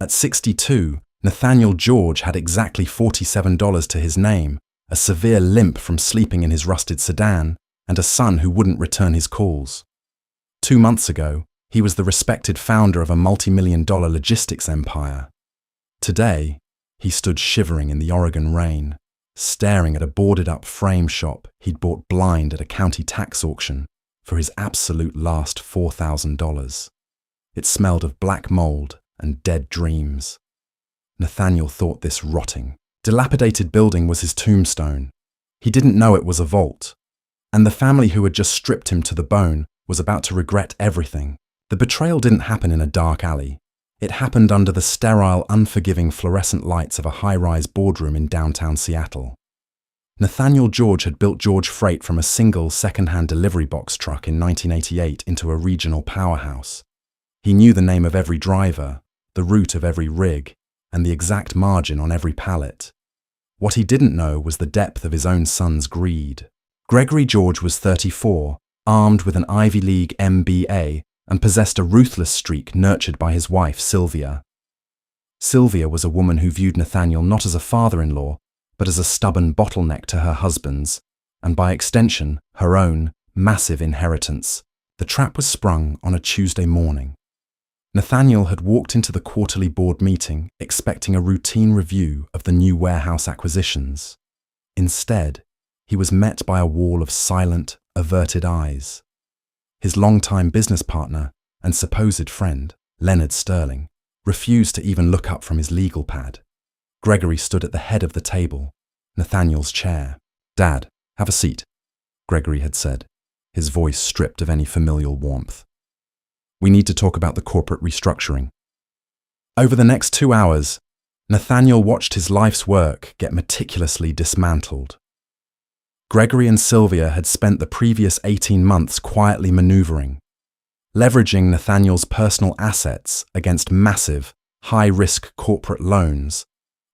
At 62, Nathaniel George had exactly $47 to his name, a severe limp from sleeping in his rusted sedan, and a son who wouldn't return his calls. 2 months ago, he was the respected founder of a multi-million-dollar logistics empire. Today, he stood shivering in the Oregon rain, staring at a boarded-up frame shop he'd bought blind at a county tax auction for his absolute last $4,000. It smelled of black mold and dead dreams. Nathaniel thought this rotting, dilapidated building was his tombstone. He didn't know it was a vault, and the family who had just stripped him to the bone was about to regret everything. The betrayal didn't happen in a dark alley. It happened under the sterile, unforgiving fluorescent lights of a high-rise boardroom in downtown Seattle. Nathaniel George had built George Freight from a single second-hand delivery box truck in 1988 into a regional powerhouse. He knew the name of every driver, the route of every rig, and the exact margin on every pallet. What he didn't know was the depth of his own son's greed. Gregory George was 34, armed with an Ivy League MBA, and possessed a ruthless streak nurtured by his wife, Sylvia. Sylvia was a woman who viewed Nathaniel not as a father-in-law, but as a stubborn bottleneck to her husband's, and by extension, her own, massive inheritance. The trap was sprung on a Tuesday morning. Nathaniel had walked into the quarterly board meeting expecting a routine review of the new warehouse acquisitions. Instead, he was met by a wall of silent, averted eyes. His longtime business partner and supposed friend, Leonard Sterling, refused to even look up from his legal pad. Gregory stood at the head of the table, Nathaniel's chair. "Dad, have a seat," Gregory had said, his voice stripped of any familial warmth. "We need to talk about the corporate restructuring." Over the next 2 hours, Nathaniel watched his life's work get meticulously dismantled. Gregory and Sylvia had spent the previous 18 months quietly maneuvering, leveraging Nathaniel's personal assets against massive, high-risk corporate loans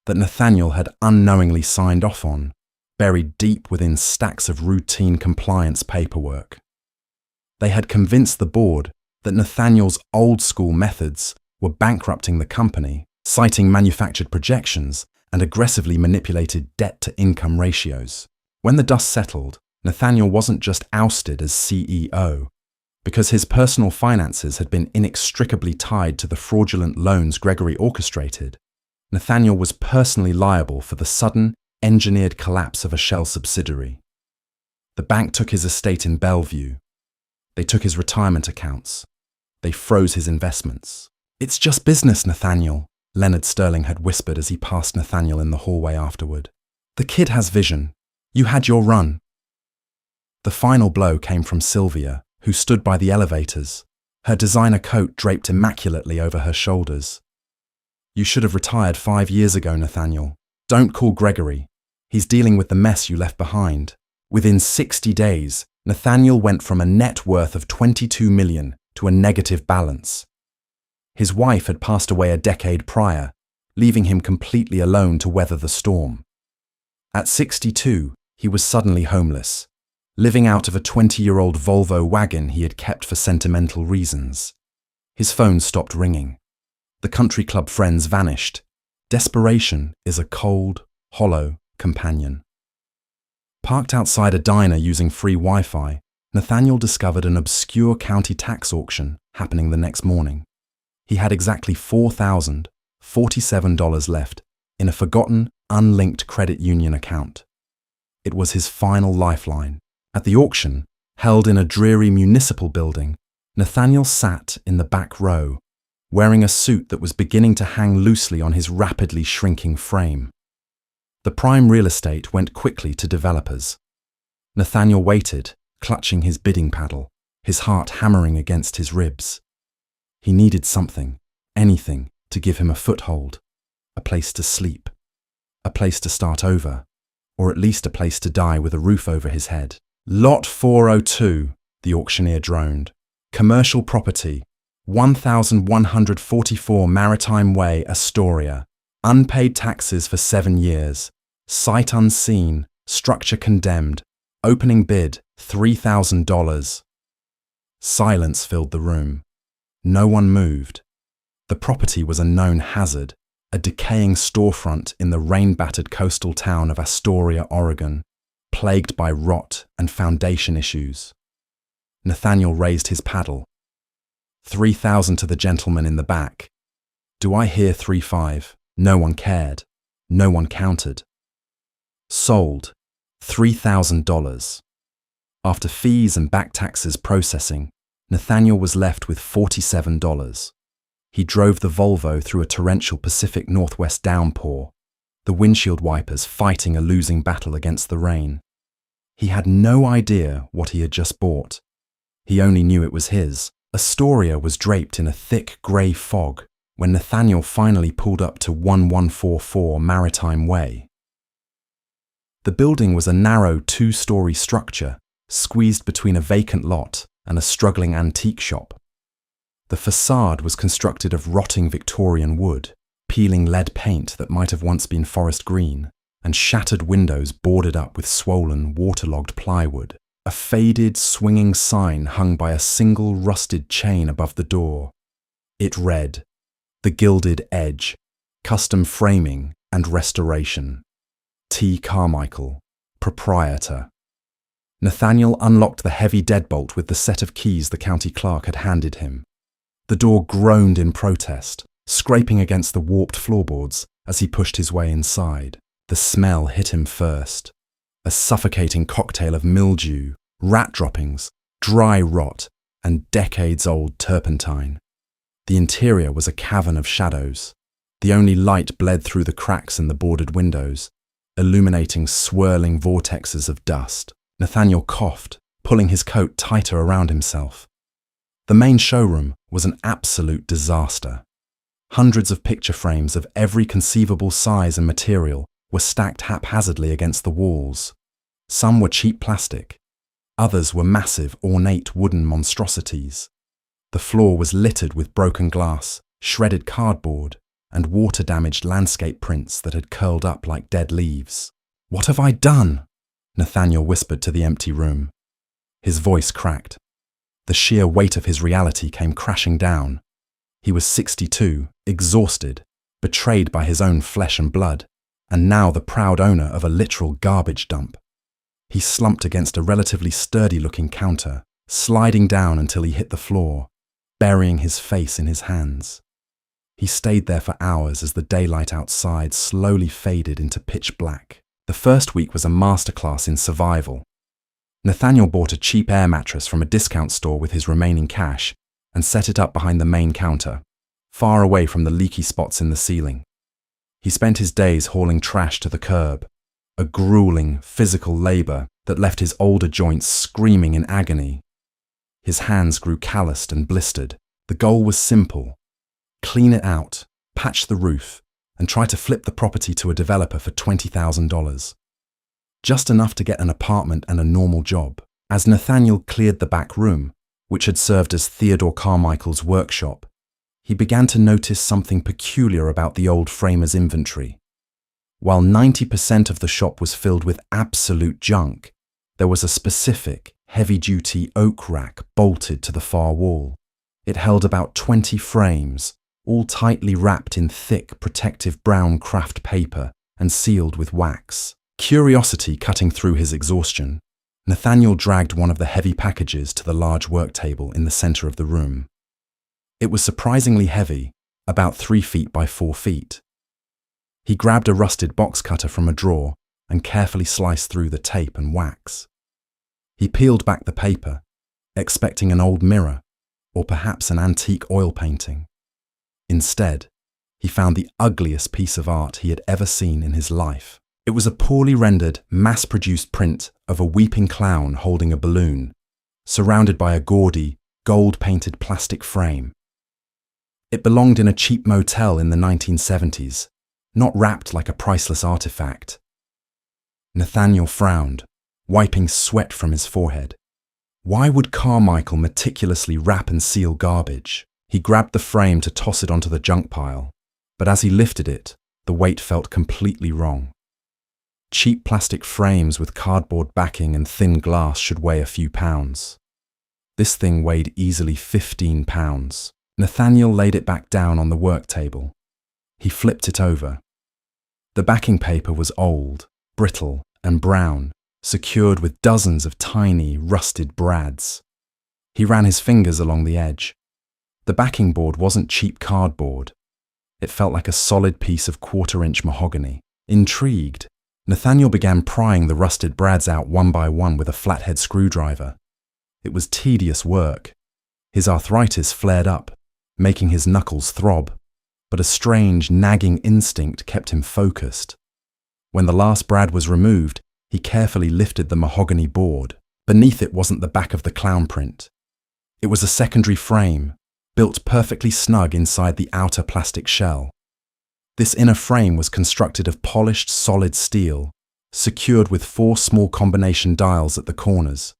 that Nathaniel had unknowingly signed off on, buried deep within stacks of routine compliance paperwork. They had convinced the board that Nathaniel's old-school methods were bankrupting the company, citing manufactured projections and aggressively manipulated debt-to-income ratios. When the dust settled, Nathaniel wasn't just ousted as CEO. Because his personal finances had been inextricably tied to the fraudulent loans Gregory orchestrated, Nathaniel was personally liable for the sudden, engineered collapse of a shell subsidiary. The bank took his estate in Bellevue. They took his retirement accounts. They froze his investments. "It's just business, Nathaniel," Leonard Sterling had whispered as he passed Nathaniel in the hallway afterward. "The kid has vision. You had your run." The final blow came from Sylvia, who stood by the elevators, her designer coat draped immaculately over her shoulders. "You should have retired 5 years ago, Nathaniel. Don't call Gregory. He's dealing with the mess you left behind." Within 60 days, Nathaniel went from a net worth of $22 million to a negative balance. His wife had passed away a decade prior, leaving him completely alone to weather the storm. At 62, he was suddenly homeless, living out of a 20-year-old Volvo wagon he had kept for sentimental reasons. His phone stopped ringing. The country club friends vanished. Desperation is a cold, hollow companion. Parked outside a diner using free Wi-Fi, Nathaniel discovered an obscure county tax auction happening the next morning. He had exactly $4,047 left in a forgotten, unlinked credit union account. It was his final lifeline. At the auction, held in a dreary municipal building, Nathaniel sat in the back row, wearing a suit that was beginning to hang loosely on his rapidly shrinking frame. The prime real estate went quickly to developers. Nathaniel waited, clutching his bidding paddle, his heart hammering against his ribs. He needed something, anything, to give him a foothold, a place to sleep, a place to start over, or at least a place to die with a roof over his head. "Lot 402, the auctioneer droned. "Commercial property, 1144 Maritime Way, Astoria. Unpaid taxes for 7 years. Site unseen, structure condemned. Opening bid, $3,000. Silence filled the room. No one moved. The property was a known hazard, a decaying storefront in the rain-battered coastal town of Astoria, Oregon, plagued by rot and foundation issues. Nathaniel raised his paddle. 3,000 to the gentleman in the back. Do I hear 3,500? No one cared. No one counted. Sold. $3,000. After fees and back taxes processing, Nathaniel was left with $47. He drove the Volvo through a torrential Pacific Northwest downpour, the windshield wipers fighting a losing battle against the rain. He had no idea what he had just bought. He only knew it was his. Astoria was draped in a thick grey fog when Nathaniel finally pulled up to 1144 Maritime Way. The building was a narrow two-story structure, squeezed between a vacant lot and a struggling antique shop. The facade was constructed of rotting Victorian wood, peeling lead paint that might have once been forest green, and shattered windows boarded up with swollen, waterlogged plywood. A faded, swinging sign hung by a single rusted chain above the door. It read, "The Gilded Edge, Custom Framing and Restoration. T. Carmichael, Proprietor." Nathaniel unlocked the heavy deadbolt with the set of keys the county clerk had handed him. The door groaned in protest, scraping against the warped floorboards as he pushed his way inside. The smell hit him first. A suffocating cocktail of mildew, rat droppings, dry rot, and decades-old turpentine. The interior was a cavern of shadows. The only light bled through the cracks in the boarded windows, illuminating swirling vortexes of dust. Nathaniel coughed, pulling his coat tighter around himself. The main showroom was an absolute disaster. Hundreds of picture frames of every conceivable size and material were stacked haphazardly against the walls. Some were cheap plastic. Others were massive, ornate wooden monstrosities. The floor was littered with broken glass, shredded cardboard, and water-damaged landscape prints that had curled up like dead leaves. "What have I done?" Nathaniel whispered to the empty room. His voice cracked. The sheer weight of his reality came crashing down. He was 62, exhausted, betrayed by his own flesh and blood, and now the proud owner of a literal garbage dump. He slumped against a relatively sturdy-looking counter, sliding down until he hit the floor, burying his face in his hands. He stayed there for hours as the daylight outside slowly faded into pitch black. The first week was a masterclass in survival. Nathaniel bought a cheap air mattress from a discount store with his remaining cash and set it up behind the main counter, far away from the leaky spots in the ceiling. He spent his days hauling trash to the curb, a grueling physical labor that left his older joints screaming in agony. His hands grew calloused and blistered. The goal was simple: clean it out, patch the roof, and try to flip the property to a developer for $20,000. Just enough to get an apartment and a normal job. As Nathaniel cleared the back room, which had served as Theodore Carmichael's workshop, he began to notice something peculiar about the old framer's inventory. While 90% of the shop was filled with absolute junk, there was a specific, heavy-duty oak rack bolted to the far wall. It held about 20 frames, all tightly wrapped in thick, protective brown craft paper and sealed with wax. Curiosity cutting through his exhaustion, Nathaniel dragged one of the heavy packages to the large work table in the center of the room. It was surprisingly heavy, about 3 feet by 4 feet. He grabbed a rusted box cutter from a drawer and carefully sliced through the tape and wax. He peeled back the paper, expecting an old mirror or perhaps an antique oil painting. Instead, he found the ugliest piece of art he had ever seen in his life. It was a poorly rendered, mass-produced print of a weeping clown holding a balloon, surrounded by a gaudy, gold-painted plastic frame. It belonged in a cheap motel in the 1970s, not wrapped like a priceless artifact. Nathaniel frowned, wiping sweat from his forehead. Why would Carmichael meticulously wrap and seal garbage? He grabbed the frame to toss it onto the junk pile, but as he lifted it, the weight felt completely wrong. Cheap plastic frames with cardboard backing and thin glass should weigh a few pounds. This thing weighed easily 15 pounds. Nathaniel laid it back down on the work table. He flipped it over. The backing paper was old, brittle, and brown, secured with dozens of tiny, rusted brads. He ran his fingers along the edge. The backing board wasn't cheap cardboard. It felt like a solid piece of quarter-inch mahogany. Intrigued, Nathaniel began prying the rusted brads out one by one with a flathead screwdriver. It was tedious work. His arthritis flared up, making his knuckles throb, but a strange, nagging instinct kept him focused. When the last brad was removed, he carefully lifted the mahogany board. Beneath it wasn't the back of the clown print. It was a secondary frame, built perfectly snug inside the outer plastic shell. This inner frame was constructed of polished solid steel, secured with 4 small combination dials at the corners.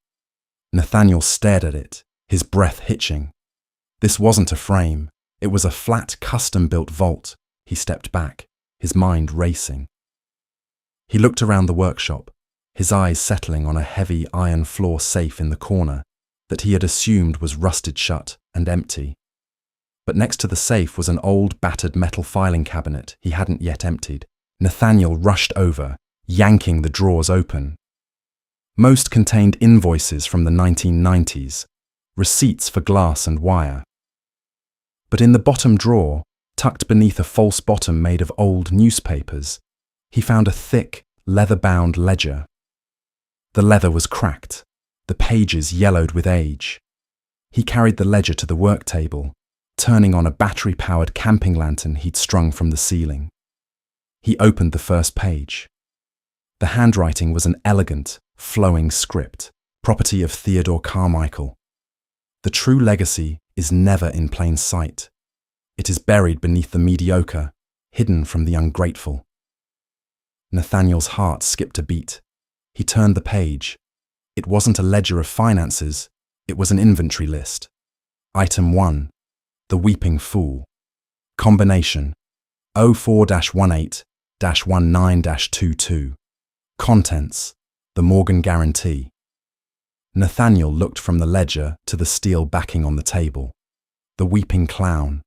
Nathaniel stared at it, his breath hitching. This wasn't a frame. It was a flat, custom-built vault. He stepped back, his mind racing. He looked around the workshop, his eyes settling on a heavy iron floor safe in the corner that he had assumed was rusted shut and empty. But next to the safe was an old, battered metal filing cabinet he hadn't yet emptied. Nathaniel rushed over, yanking the drawers open. Most contained invoices from the 1990s, receipts for glass and wire. But in the bottom drawer, tucked beneath a false bottom made of old newspapers, he found a thick, leather-bound ledger. The leather was cracked, the pages yellowed with age. He carried the ledger to the work table, turning on a battery-powered camping lantern he'd strung from the ceiling. He opened the first page. The handwriting was an elegant, flowing script, property of Theodore Carmichael. The true legacy is never in plain sight. It is buried beneath the mediocre, hidden from the ungrateful. Nathaniel's heart skipped a beat. He turned the page. It wasn't a ledger of finances, it was an inventory list. Item 1. The Weeping Fool. Combination 04-18-19-22. Contents: the Morgan Guarantee. Nathaniel looked from the ledger to the steel backing on the table. The weeping clown,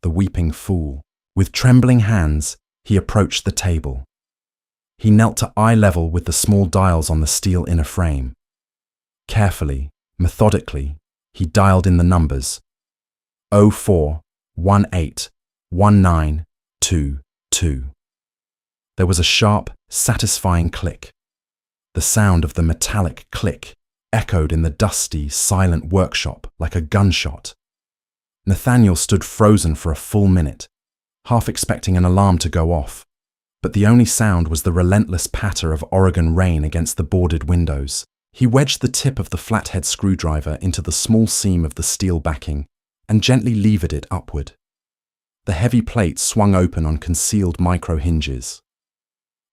the weeping fool. With trembling hands, he approached the table. He knelt to eye level with the small dials on the steel inner frame. Carefully, methodically, he dialed in the numbers: 04-18-19-22. There was a sharp, satisfying click. The sound of the metallic click echoed in the dusty, silent workshop like a gunshot. Nathaniel stood frozen for a full minute, half expecting an alarm to go off, but the only sound was the relentless patter of Oregon rain against the boarded windows. He wedged the tip of the flathead screwdriver into the small seam of the steel backing and gently levered it upward. The heavy plate swung open on concealed micro hinges.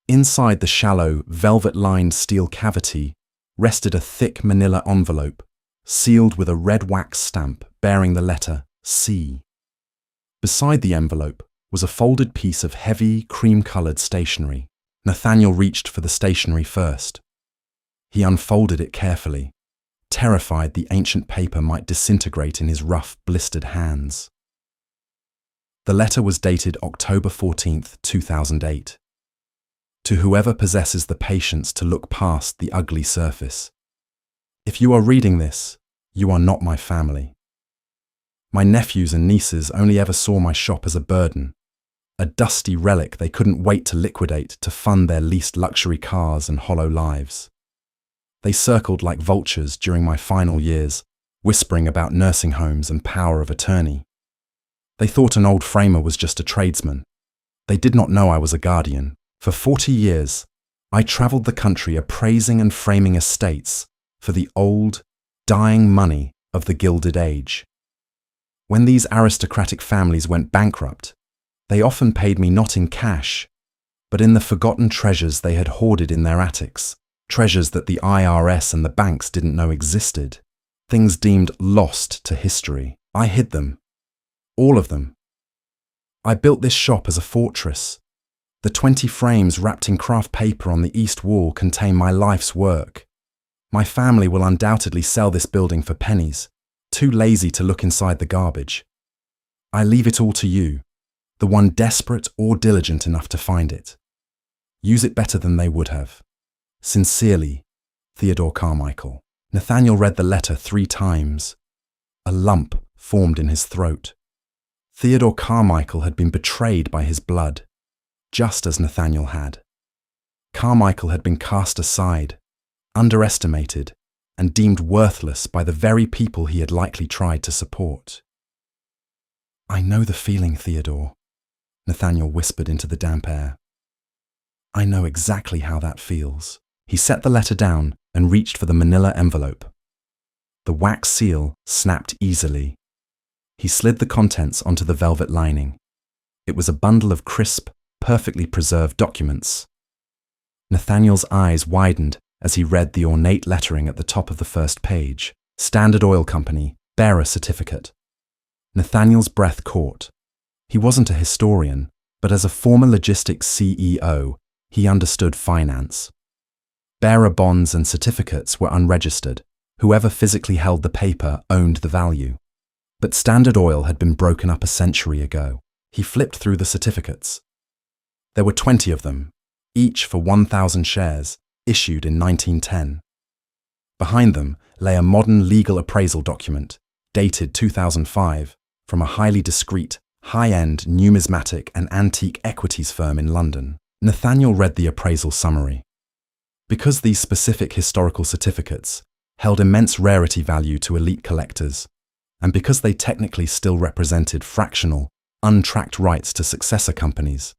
Inside the shallow, velvet-lined steel cavity rested a thick manila envelope, sealed with a red wax stamp bearing the letter C. Beside the envelope was a folded piece of heavy, cream-coloured stationery. Nathaniel reached for the stationery first. He unfolded it carefully, terrified the ancient paper might disintegrate in his rough, blistered hands. The letter was dated October 14th, 2008. To whoever possesses the patience to look past the ugly surface. If you are reading this, you are not my family. My nephews and nieces only ever saw my shop as a burden, a dusty relic they couldn't wait to liquidate to fund their leased luxury cars and hollow lives. They circled like vultures during my final years, whispering about nursing homes and power of attorney. They thought an old framer was just a tradesman. They did not know I was a guardian. For 40 years, I travelled the country appraising and framing estates for the old, dying money of the Gilded Age. When these aristocratic families went bankrupt, they often paid me not in cash, but in the forgotten treasures they had hoarded in their attics, treasures that the IRS and the banks didn't know existed, things deemed lost to history. I hid them, all of them. I built this shop as a fortress. The 20 frames wrapped in craft paper on the east wall contain my life's work. My family will undoubtedly sell this building for pennies, too lazy to look inside the garbage. I leave it all to you, the one desperate or diligent enough to find it. Use it better than they would have. Sincerely, Theodore Carmichael. Nathaniel read the letter 3 times. A lump formed in his throat. Theodore Carmichael had been betrayed by his blood, just as Nathaniel had. Carmichael had been cast aside, underestimated, and deemed worthless by the very people he had likely tried to support. I know the feeling, Theodore, Nathaniel whispered into the damp air. I know exactly how that feels. He set the letter down and reached for the manila envelope. The wax seal snapped easily. He slid the contents onto the velvet lining. It was a bundle of crisp, perfectly preserved documents. Nathaniel's eyes widened as he read the ornate lettering at the top of the first page. Standard Oil Company, bearer certificate. Nathaniel's breath caught. He wasn't a historian, but as a former logistics CEO, he understood finance. Bearer bonds and certificates were unregistered. Whoever physically held the paper owned the value. But Standard Oil had been broken up a century ago. He flipped through the certificates. There were 20 of them, each for 1,000 shares, issued in 1910. Behind them lay a modern legal appraisal document, dated 2005, from a highly discreet, high-end numismatic and antique equities firm in London. Nathaniel read the appraisal summary. Because these specific historical certificates held immense rarity value to elite collectors, and because they technically still represented fractional, untracked rights to successor companies,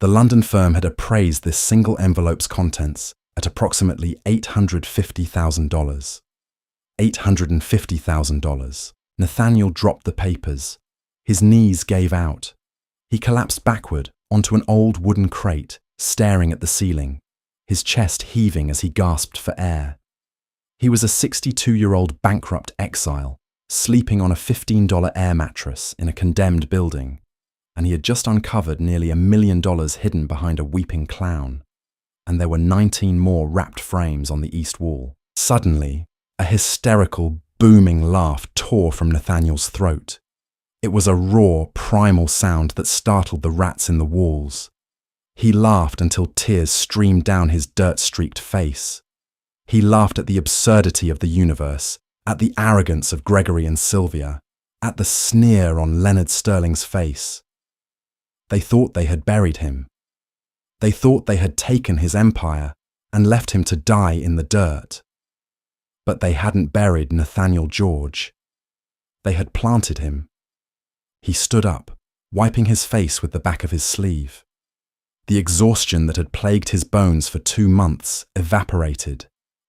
the London firm had appraised this single envelope's contents at approximately $850,000. $850,000. Nathaniel dropped the papers. His knees gave out. He collapsed backward onto an old wooden crate, staring at the ceiling, his chest heaving as he gasped for air. He was a 62-year-old bankrupt exile, sleeping on a $15 air mattress in a condemned building, and he had just uncovered nearly $1 million hidden behind a weeping clown, and there were 19 more wrapped frames on the east wall. Suddenly, a hysterical, booming laugh tore from Nathaniel's throat. It was a raw, primal sound that startled the rats in the walls. He laughed until tears streamed down his dirt-streaked face. He laughed at the absurdity of the universe, at the arrogance of Gregory and Sylvia, at the sneer on Leonard Sterling's face. They thought they had buried him. They thought they had taken his empire and left him to die in the dirt. But they hadn't buried Nathaniel George. They had planted him. He stood up, wiping his face with the back of his sleeve. The exhaustion that had plagued his bones for 2 months evaporated,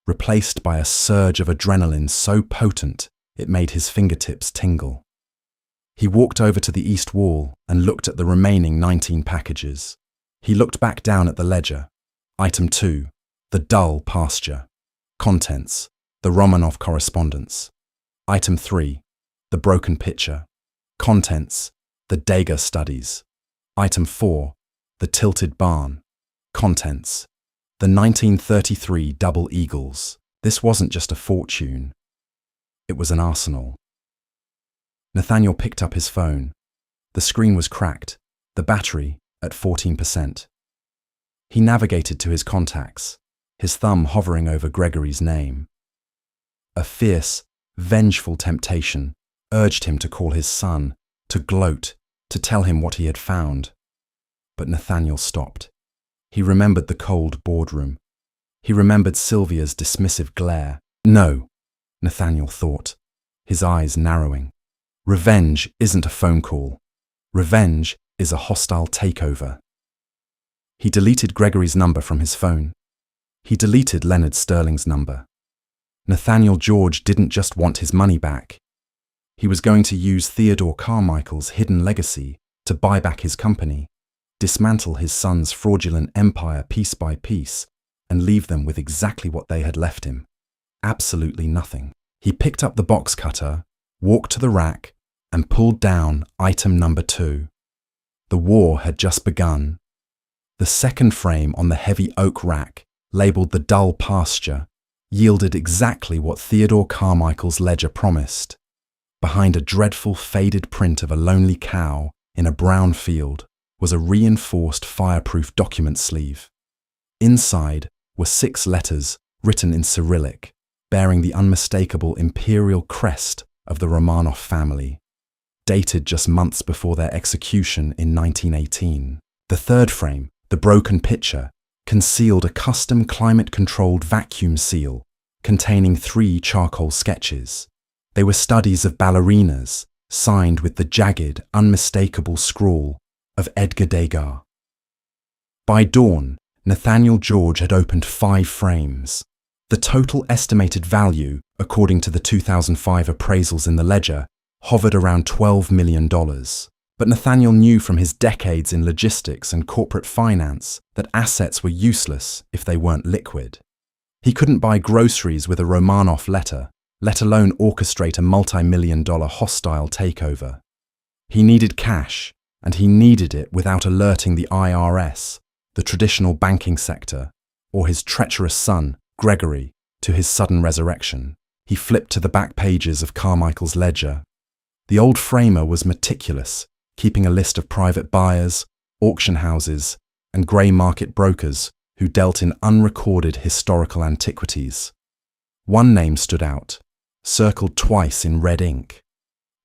replaced by a surge of adrenaline so potent it made his fingertips tingle. He walked over to the east wall and looked at the remaining 19 packages. He looked back down at the ledger. Item 2, the dull pasture. Contents, the Romanov correspondence. Item 3, the broken pitcher. Contents, the Dagger studies. Item 4, the tilted barn. Contents, the 1933 double eagles. This wasn't just a fortune. It was an arsenal. Nathaniel picked up his phone. The screen was cracked, the battery at 14%. He navigated to his contacts, his thumb hovering over Gregory's name. A fierce, vengeful temptation urged him to call his son, to gloat, to tell him what he had found. But Nathaniel stopped. He remembered the cold boardroom. He remembered Sylvia's dismissive glare. No, Nathaniel thought, his eyes narrowing. Revenge isn't a phone call. Revenge is a hostile takeover. He deleted Gregory's number from his phone. He deleted Leonard Sterling's number. Nathaniel George didn't just want his money back. He was going to use Theodore Carmichael's hidden legacy to buy back his company, dismantle his son's fraudulent empire piece by piece, and leave them with exactly what they had left him. Absolutely nothing. He picked up the box cutter, walked to the rack, and pulled down item number 2. The war had just begun. The second frame on the heavy oak rack, labelled the dull pasture, yielded exactly what Theodore Carmichael's ledger promised. Behind a dreadful faded print of a lonely cow in a brown field was a reinforced fireproof document sleeve. Inside were 6 letters written in Cyrillic, bearing the unmistakable imperial crest of the Romanov family, dated just months before their execution in 1918. The third frame, the broken pitcher, concealed a custom climate-controlled vacuum seal containing 3 charcoal sketches. They were studies of ballerinas, signed with the jagged, unmistakable scrawl of Edgar Degas. By dawn, Nathaniel George had opened 5 frames. The total estimated value, according to the 2005 appraisals in the ledger, hovered around $12 million. But Nathaniel knew from his decades in logistics and corporate finance that assets were useless if they weren't liquid. He couldn't buy groceries with a Romanov letter, let alone orchestrate a multi-million-dollar hostile takeover. He needed cash, and he needed it without alerting the IRS, the traditional banking sector, or his treacherous son, Gregory, to his sudden resurrection. He flipped to the back pages of Carmichael's ledger. The old framer was meticulous, keeping a list of private buyers, auction houses, and grey market brokers who dealt in unrecorded historical antiquities. One name stood out, circled twice in red ink: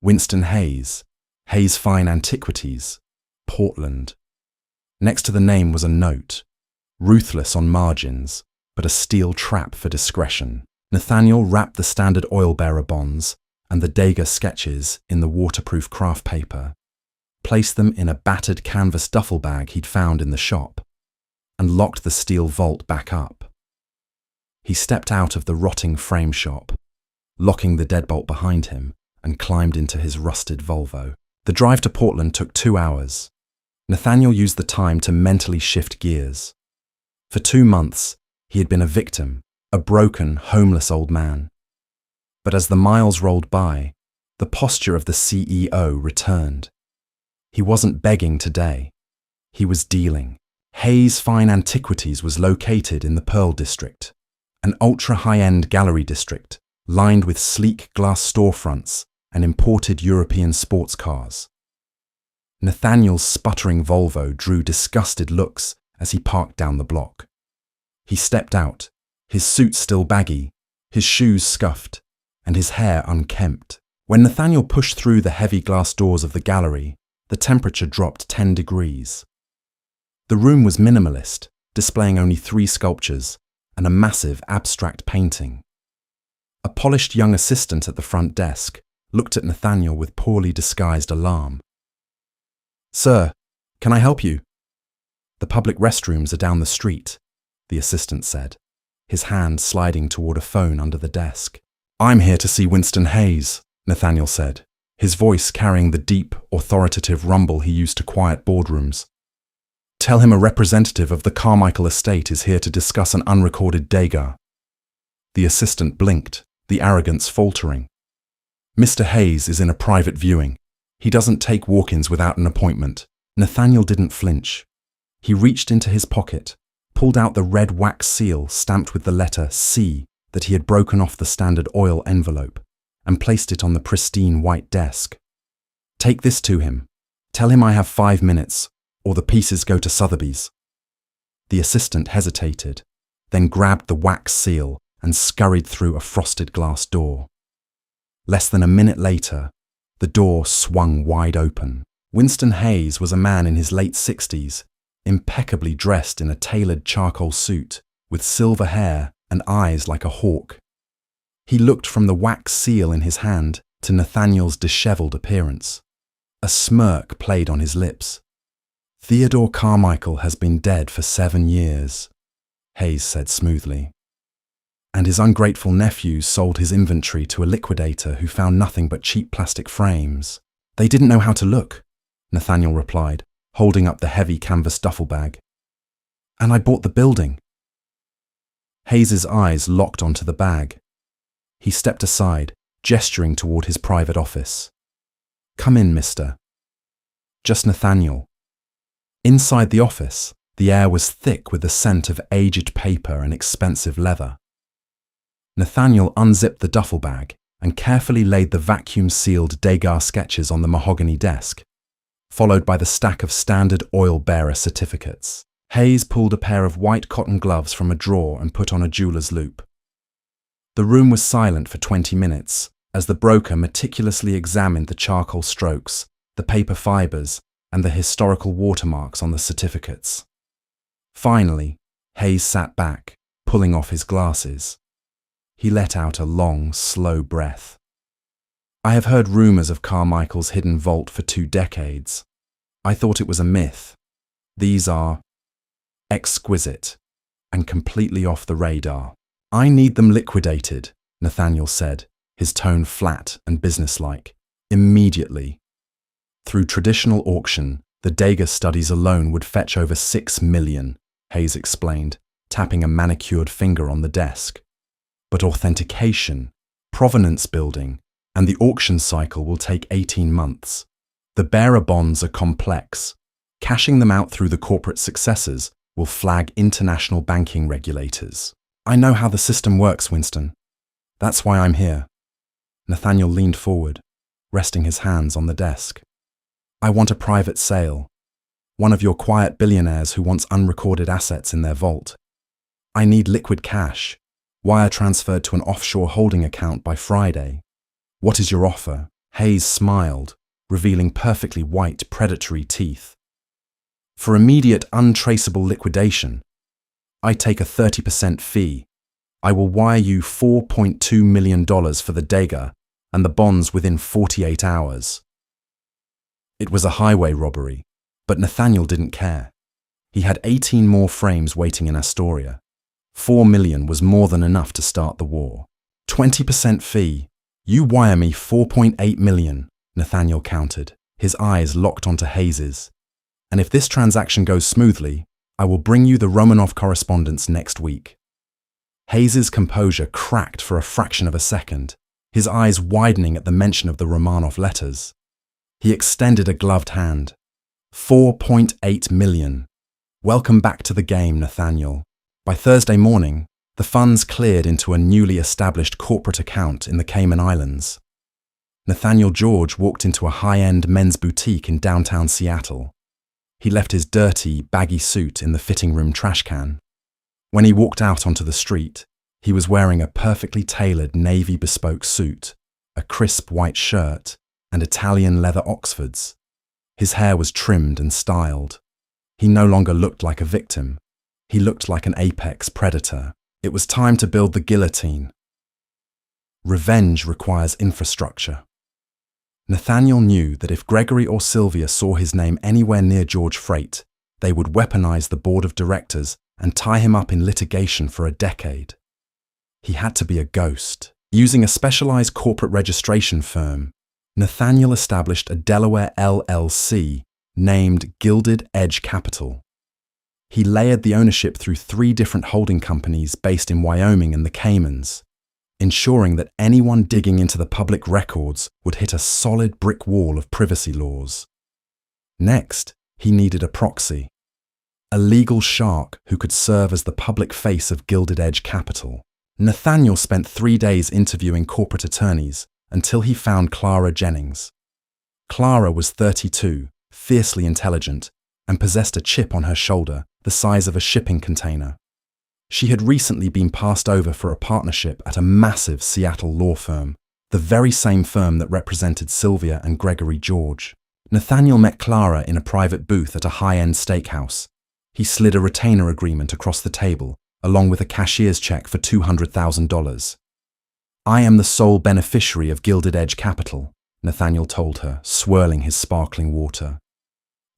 Winston Hayes, Hayes Fine Antiquities, Portland. Next to the name was a note, ruthless on margins, but a steel trap for discretion. Nathaniel wrapped the Standard Oil-bearer bonds and the Degas sketches in the waterproof craft paper, placed them in a battered canvas duffel bag he'd found in the shop, and locked the steel vault back up. He stepped out of the rotting frame shop, locking the deadbolt behind him, and climbed into his rusted Volvo. The drive to Portland took 2 hours. Nathaniel used the time to mentally shift gears. For 2 months, he had been a victim, a broken, homeless old man. But as the miles rolled by, the posture of the CEO returned. He wasn't begging today. He was dealing. Hayes Fine Antiquities was located in the Pearl District, an ultra-high-end gallery district lined with sleek glass storefronts and imported European sports cars. Nathaniel's sputtering Volvo drew disgusted looks as he parked down the block. He stepped out, his suit still baggy, his shoes scuffed, and his hair unkempt. When Nathaniel pushed through the heavy glass doors of the gallery, the temperature dropped 10 degrees. The room was minimalist, displaying only 3 sculptures and a massive abstract painting. A polished young assistant at the front desk looked at Nathaniel with poorly disguised alarm. "Sir, can I help you?" "The public restrooms are down the street," the assistant said, his hand sliding toward a phone under the desk. "I'm here to see Winston Hayes," Nathaniel said, his voice carrying the deep, authoritative rumble he used to quiet boardrooms. "Tell him a representative of the Carmichael estate is here to discuss an unrecorded Degas." The assistant blinked, the arrogance faltering. "Mr. Hayes is in a private viewing. He doesn't take walk-ins without an appointment." Nathaniel didn't flinch. He reached into his pocket, pulled out the red wax seal stamped with the letter C that he had broken off the Standard Oil envelope, and placed it on the pristine white desk. "Take this to him. Tell him I have 5 minutes, or the pieces go to Sotheby's." The assistant hesitated, then grabbed the wax seal and scurried through a frosted glass door. Less than a minute later, the door swung wide open. Winston Hayes was a man in his late 60s, impeccably dressed in a tailored charcoal suit, with silver hair and eyes like a hawk. He looked from the wax seal in his hand to Nathaniel's disheveled appearance. A smirk played on his lips. "Theodore Carmichael has been dead for 7 years," Hayes said smoothly. "And his ungrateful nephews sold his inventory to a liquidator who found nothing but cheap plastic frames. They didn't know how to look," Nathaniel replied, holding up the heavy canvas duffel bag. "And I bought the building." Hayes's eyes locked onto the bag. He stepped aside, gesturing toward his private office. "Come in, mister." Just Nathaniel. Inside the office, the air was thick with the scent of aged paper and expensive leather. Nathaniel unzipped the duffel bag, and carefully laid the vacuum-sealed Degas sketches on the mahogany desk, followed by the stack of standard oil-bearer certificates. Hayes pulled a pair of white cotton gloves from a drawer and put on a jeweler's loupe. The room was silent for 20 minutes as the broker meticulously examined the charcoal strokes, the paper fibers, and the historical watermarks on the certificates. Finally, Hayes sat back, pulling off his glasses. He let out a long, slow breath. I have heard rumors of Carmichael's hidden vault for 2 decades. I thought it was a myth. These are exquisite and completely off the radar. I need them liquidated, Nathaniel said, his tone flat and businesslike. Immediately. Through traditional auction, the Degas studies alone would fetch over $6 million, Hayes explained, tapping a manicured finger on the desk. But authentication, provenance building, and the auction cycle will take 18 months. The bearer bonds are complex. Cashing them out through the corporate successors will flag international banking regulators. I know how the system works, Winston. That's why I'm here. Nathaniel leaned forward, resting his hands on the desk. I want a private sale. One of your quiet billionaires who wants unrecorded assets in their vault. I need liquid cash, wire transferred to an offshore holding account by Friday. What is your offer? Hayes smiled, revealing perfectly white predatory teeth. For immediate untraceable liquidation, I take a 30% fee. I will wire you $4.2 million for the Degas and the bonds within 48 hours. It was a highway robbery, but Nathaniel didn't care. He had 18 more frames waiting in Astoria. $4 million was more than enough to start the war. 20% fee. You wire me $4.8 million, Nathaniel countered, his eyes locked onto Hayes's. And if this transaction goes smoothly, I will bring you the Romanov correspondence next week. Hayes's composure cracked for a fraction of a second, his eyes widening at the mention of the Romanov letters. He extended a gloved hand. $4.8 million. Welcome back to the game, Nathaniel. By Thursday morning, the funds cleared into a newly established corporate account in the Cayman Islands. Nathaniel George walked into a high-end men's boutique in downtown Seattle. He left his dirty, baggy suit in the fitting room trash can. When he walked out onto the street, he was wearing a perfectly tailored navy bespoke suit, a crisp white shirt, and Italian leather Oxfords. His hair was trimmed and styled. He no longer looked like a victim. He looked like an apex predator. It was time to build the guillotine. Revenge requires infrastructure. Nathaniel knew that if Gregory or Sylvia saw his name anywhere near George Freight, they would weaponize the board of directors and tie him up in litigation for a decade. He had to be a ghost. Using a specialized corporate registration firm, Nathaniel established a Delaware LLC named Gilded Edge Capital. He layered the ownership through 3 different holding companies based in Wyoming and the Caymans, ensuring that anyone digging into the public records would hit a solid brick wall of privacy laws. Next, he needed a proxy, a legal shark who could serve as the public face of Gilded Edge Capital. Nathaniel spent 3 days interviewing corporate attorneys until he found Clara Jennings. Clara was 32, fiercely intelligent, and possessed a chip on her shoulder the size of a shipping container. She had recently been passed over for a partnership at a massive Seattle law firm, the very same firm that represented Sylvia and Gregory George. Nathaniel met Clara in a private booth at a high-end steakhouse. He slid a retainer agreement across the table, along with a cashier's check for $200,000. I am the sole beneficiary of Gilded Edge Capital, Nathaniel told her, swirling his sparkling water.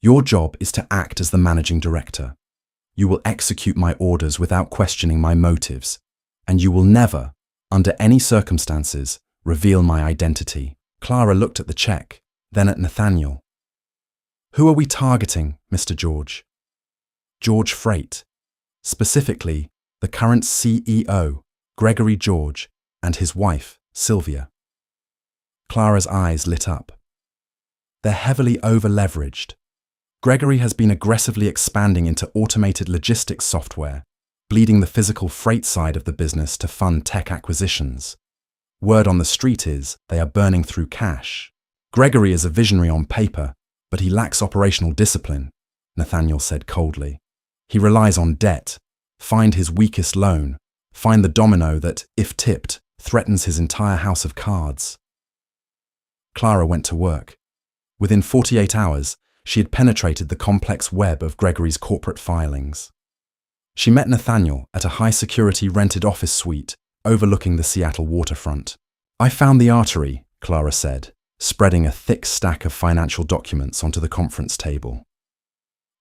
Your job is to act as the managing director. You will execute my orders without questioning my motives, and you will never, under any circumstances, reveal my identity. Clara looked at the check, then at Nathaniel. Who are we targeting, Mr. George? George Freight. Specifically, the current CEO, Gregory George, and his wife, Sylvia. Clara's eyes lit up. They're heavily over-leveraged. Gregory has been aggressively expanding into automated logistics software, bleeding the physical freight side of the business to fund tech acquisitions. Word on the street is they are burning through cash. Gregory is a visionary on paper, but he lacks operational discipline, Nathaniel said coldly. He relies on debt. Find his weakest loan. Find the domino that, if tipped, threatens his entire house of cards. Clara went to work. Within 48 hours, she had penetrated the complex web of Gregory's corporate filings. She met Nathaniel at a high-security rented office suite overlooking the Seattle waterfront. I found the artery, Clara said, spreading a thick stack of financial documents onto the conference table.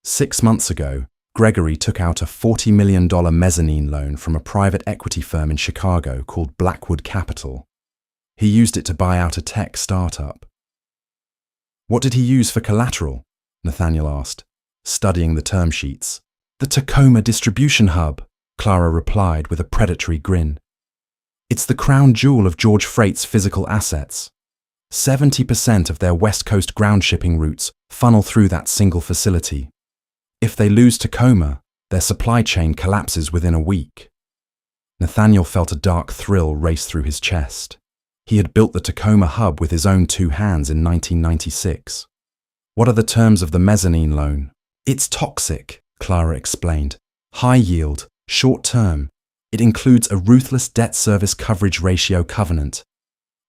6 months ago, Gregory took out a $40 million mezzanine loan from a private equity firm in Chicago called Blackwood Capital. He used it to buy out a tech startup. What did he use for collateral? Nathaniel asked, studying the term sheets. The Tacoma distribution hub, Clara replied with a predatory grin. It's the crown jewel of George Freight's physical assets. 70% of their West Coast ground shipping routes funnel through that single facility. If they lose Tacoma, their supply chain collapses within a week. Nathaniel felt a dark thrill race through his chest. He had built the Tacoma hub with his own 2 hands in 1996. What are the terms of the mezzanine loan? It's toxic, Clara explained. High yield, short term. It includes a ruthless debt service coverage ratio covenant.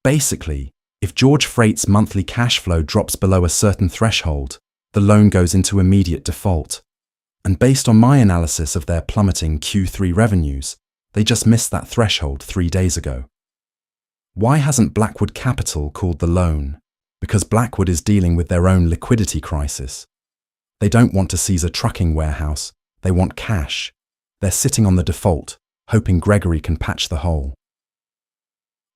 Basically, if George Freight's monthly cash flow drops below a certain threshold, the loan goes into immediate default. And based on my analysis of their plummeting Q3 revenues, they just missed that threshold 3 days ago. Why hasn't Blackwood Capital called the loan? Because Blackwood is dealing with their own liquidity crisis. They don't want to seize a trucking warehouse, they want cash. They're sitting on the default, hoping Gregory can patch the hole.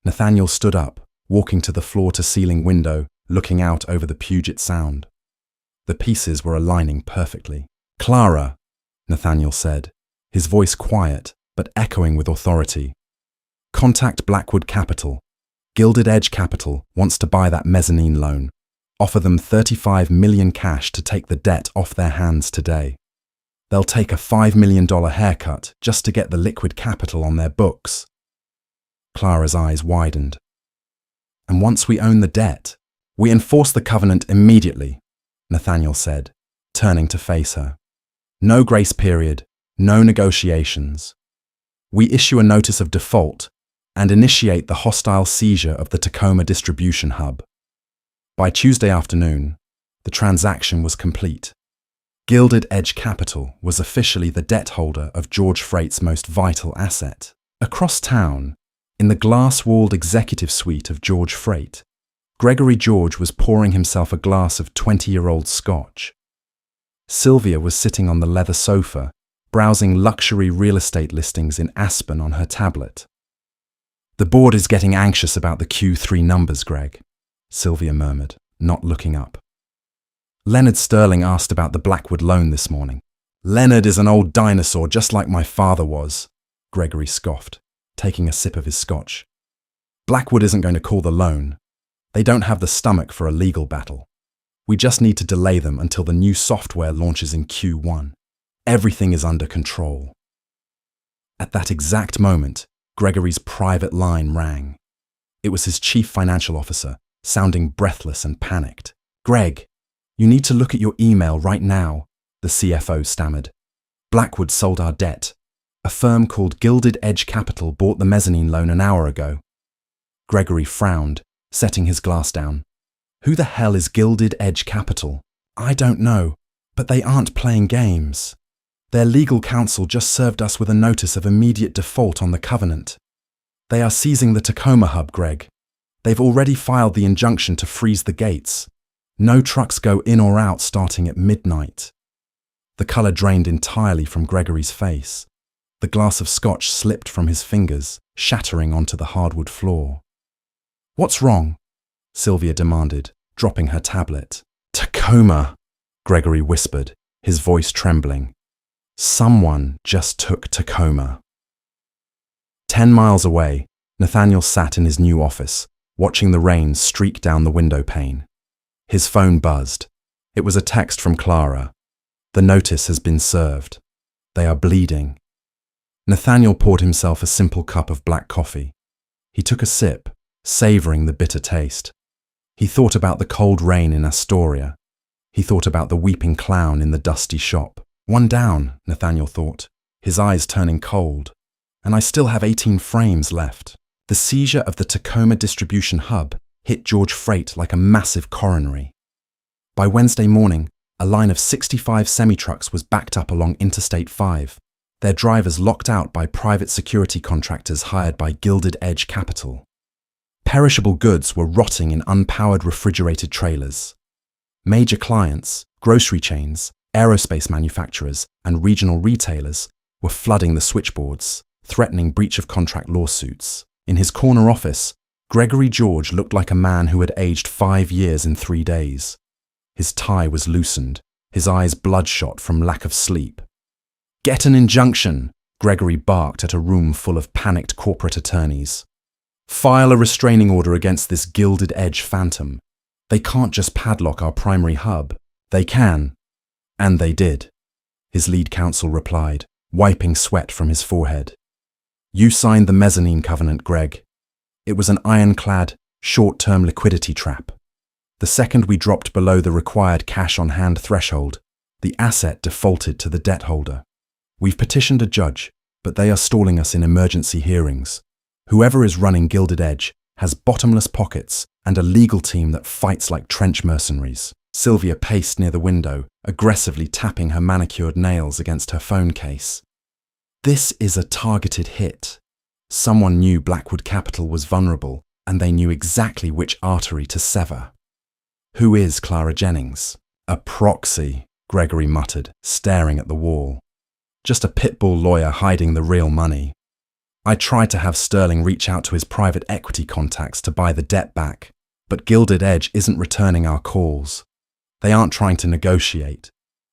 Nathaniel stood up, walking to the floor-to-ceiling window, looking out over the Puget Sound. The pieces were aligning perfectly. Clara, Nathaniel said, his voice quiet but echoing with authority. Contact Blackwood Capital. Gilded Edge Capital wants to buy that mezzanine loan. Offer them $35 million cash to take the debt off their hands today. They'll take a $5 million haircut just to get the liquid capital on their books. Clara's eyes widened. And once we own the debt, we enforce the covenant immediately, Nathaniel said, turning to face her. No grace period, no negotiations. We issue a notice of default and initiate the hostile seizure of the Tacoma distribution hub. By Tuesday afternoon, the transaction was complete. Gilded Edge Capital was officially the debt holder of George Freight's most vital asset. Across town, in the glass-walled executive suite of George Freight, Gregory George was pouring himself a glass of 20-year-old scotch. Sylvia was sitting on the leather sofa, browsing luxury real estate listings in Aspen on her tablet. The board is getting anxious about the Q3 numbers, Greg, Sylvia murmured, not looking up. Leonard Sterling asked about the Blackwood loan this morning. Leonard is an old dinosaur just like my father was, Gregory scoffed, taking a sip of his scotch. Blackwood isn't going to call the loan. They don't have the stomach for a legal battle. We just need to delay them until the new software launches in Q1. Everything is under control. At that exact moment, Gregory's private line rang. It was his chief financial officer, sounding breathless and panicked. Greg, you need to look at your email right now, the CFO stammered. Blackwood sold our debt. A firm called Gilded Edge Capital bought the mezzanine loan an hour ago. Gregory frowned, setting his glass down. Who the hell is Gilded Edge Capital? I don't know, but they aren't playing games. Their legal counsel just served us with a notice of immediate default on the covenant. They are seizing the Tacoma hub, Greg. They've already filed the injunction to freeze the gates. No trucks go in or out starting at midnight. The colour drained entirely from Gregory's face. The glass of scotch slipped from his fingers, shattering onto the hardwood floor. What's wrong? Sylvia demanded, dropping her tablet. Tacoma, Gregory whispered, his voice trembling. Someone just took Tacoma. 10 miles away, Nathaniel sat in his new office, watching the rain streak down the window pane. His phone buzzed. It was a text from Clara. The notice has been served. They are bleeding. Nathaniel poured himself a simple cup of black coffee. He took a sip, savoring the bitter taste. He thought about the cold rain in Astoria. He thought about the weeping clown in the dusty shop. One down, Nathaniel thought, his eyes turning cold. And I still have 18 frames left. The seizure of the Tacoma distribution hub hit George Freight like a massive coronary. By Wednesday morning, a line of 65 semi-trucks was backed up along Interstate 5, their drivers locked out by private security contractors hired by Gilded Edge Capital. Perishable goods were rotting in unpowered refrigerated trailers. Major clients, grocery chains, aerospace manufacturers, and regional retailers were flooding the switchboards, threatening breach of contract lawsuits. In his corner office, Gregory George looked like a man who had aged 5 years in 3 days. His tie was loosened, his eyes bloodshot from lack of sleep. "Get an injunction," Gregory barked at a room full of panicked corporate attorneys. "File a restraining order against this Gilded Edge phantom. They can't just padlock our primary hub. They can." And they did. His lead counsel replied, wiping sweat from his forehead. "You signed the mezzanine covenant, Greg. It was an ironclad, short-term liquidity trap. The second we dropped below the required cash-on-hand threshold, the asset defaulted to the debt holder. We've petitioned a judge, but they are stalling us in emergency hearings. Whoever is running Gilded Edge has bottomless pockets and a legal team that fights like trench mercenaries." Sylvia paced near the window, aggressively tapping her manicured nails against her phone case. "This is a targeted hit. Someone knew Blackwood Capital was vulnerable, and they knew exactly which artery to sever." "Who is Clara Jennings?" "A proxy," Gregory muttered, staring at the wall. "Just a pitbull lawyer hiding the real money. I tried to have Sterling reach out to his private equity contacts to buy the debt back, but Gilded Edge isn't returning our calls. They aren't trying to negotiate.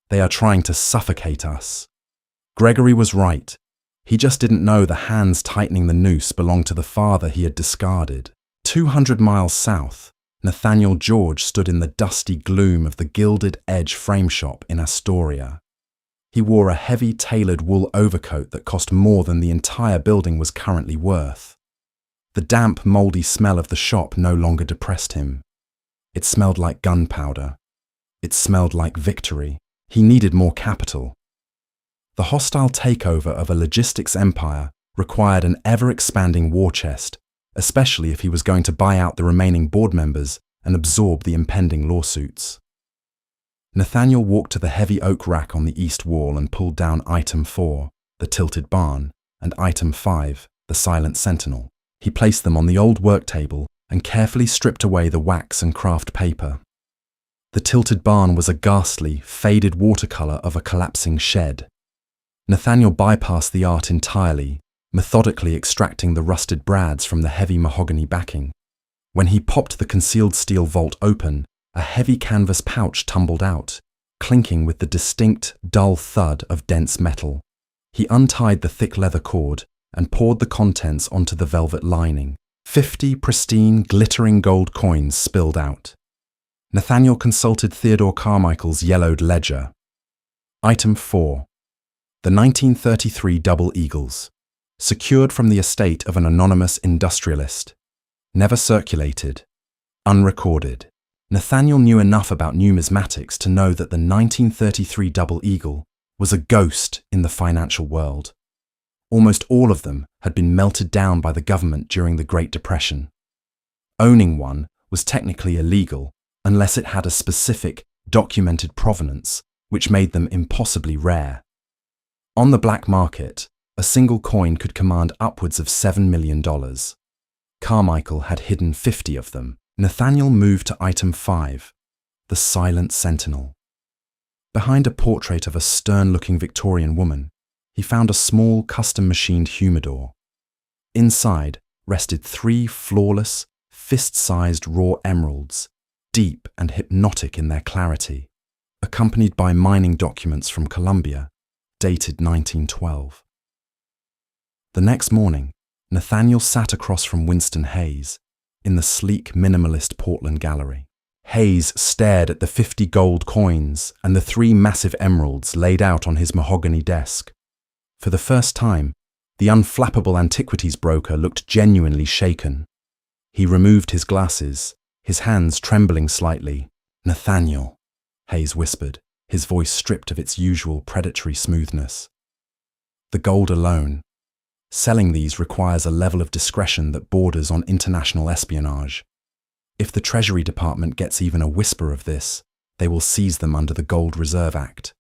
They are trying to suffocate us." Gregory was right. He just didn't know the hands tightening the noose belonged to the father he had discarded. 200 miles south, Nathaniel George stood in the dusty gloom of the Gilded Edge frame shop in Astoria. He wore a heavy tailored wool overcoat that cost more than the entire building was currently worth. The damp, mouldy smell of the shop no longer depressed him. It smelled like gunpowder. It smelled like victory. He needed more capital. The hostile takeover of a logistics empire required an ever-expanding war chest, especially if he was going to buy out the remaining board members and absorb the impending lawsuits. Nathaniel walked to the heavy oak rack on the east wall and pulled down Item 4, the tilted barn, and Item 5, the silent sentinel. He placed them on the old work table and carefully stripped away the wax and craft paper. The tilted barn was a ghastly, faded watercolor of a collapsing shed. Nathaniel bypassed the art entirely, methodically extracting the rusted brads from the heavy mahogany backing. When he popped the concealed steel vault open, a heavy canvas pouch tumbled out, clinking with the distinct, dull thud of dense metal. He untied the thick leather cord and poured the contents onto the velvet lining. 50 pristine, glittering gold coins spilled out. Nathaniel consulted Theodore Carmichael's yellowed ledger. Item 4. The 1933 Double Eagles, secured from the estate of an anonymous industrialist. Never circulated. Unrecorded. Nathaniel knew enough about numismatics to know that the 1933 Double Eagle was a ghost in the financial world. Almost all of them had been melted down by the government during the Great Depression. Owning one was technically illegal unless it had a specific, documented provenance, which made them impossibly rare. On the black market, a single coin could command upwards of $7 million. Carmichael had hidden 50 of them. Nathaniel moved to Item 5, the silent sentinel. Behind a portrait of a stern-looking Victorian woman, he found a small, custom-machined humidor. Inside rested 3 flawless, fist-sized raw emeralds, deep and hypnotic in their clarity, accompanied by mining documents from Colombia, dated 1912. The next morning, Nathaniel sat across from Winston Hayes, in the sleek, minimalist Portland gallery. Hayes stared at the 50 gold coins and the 3 massive emeralds laid out on his mahogany desk. For the first time, the unflappable antiquities broker looked genuinely shaken. He removed his glasses, his hands trembling slightly. "Nathaniel," Hayes whispered, his voice stripped of its usual predatory smoothness. "The gold alone. Selling these requires a level of discretion that borders on international espionage. If the Treasury Department gets even a whisper of this, they will seize them under the Gold Reserve Act."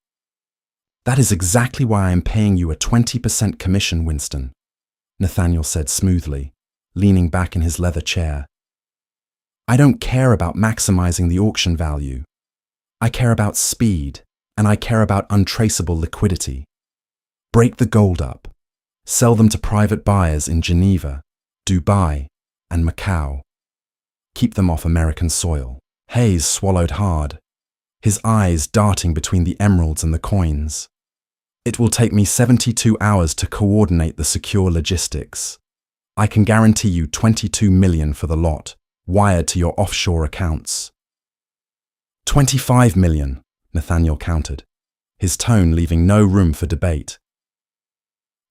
"That is exactly why I am paying you a 20% commission, Winston," Nathaniel said smoothly, leaning back in his leather chair. "I don't care about maximizing the auction value. I care about speed, and I care about untraceable liquidity. Break the gold up. Sell them to private buyers in Geneva, Dubai, and Macau. Keep them off American soil." Hayes swallowed hard, his eyes darting between the emeralds and the coins. "It will take me 72 hours to coordinate the secure logistics. I can guarantee you $22 million for the lot, wired to your offshore accounts." $25 million, Nathaniel countered, his tone leaving no room for debate.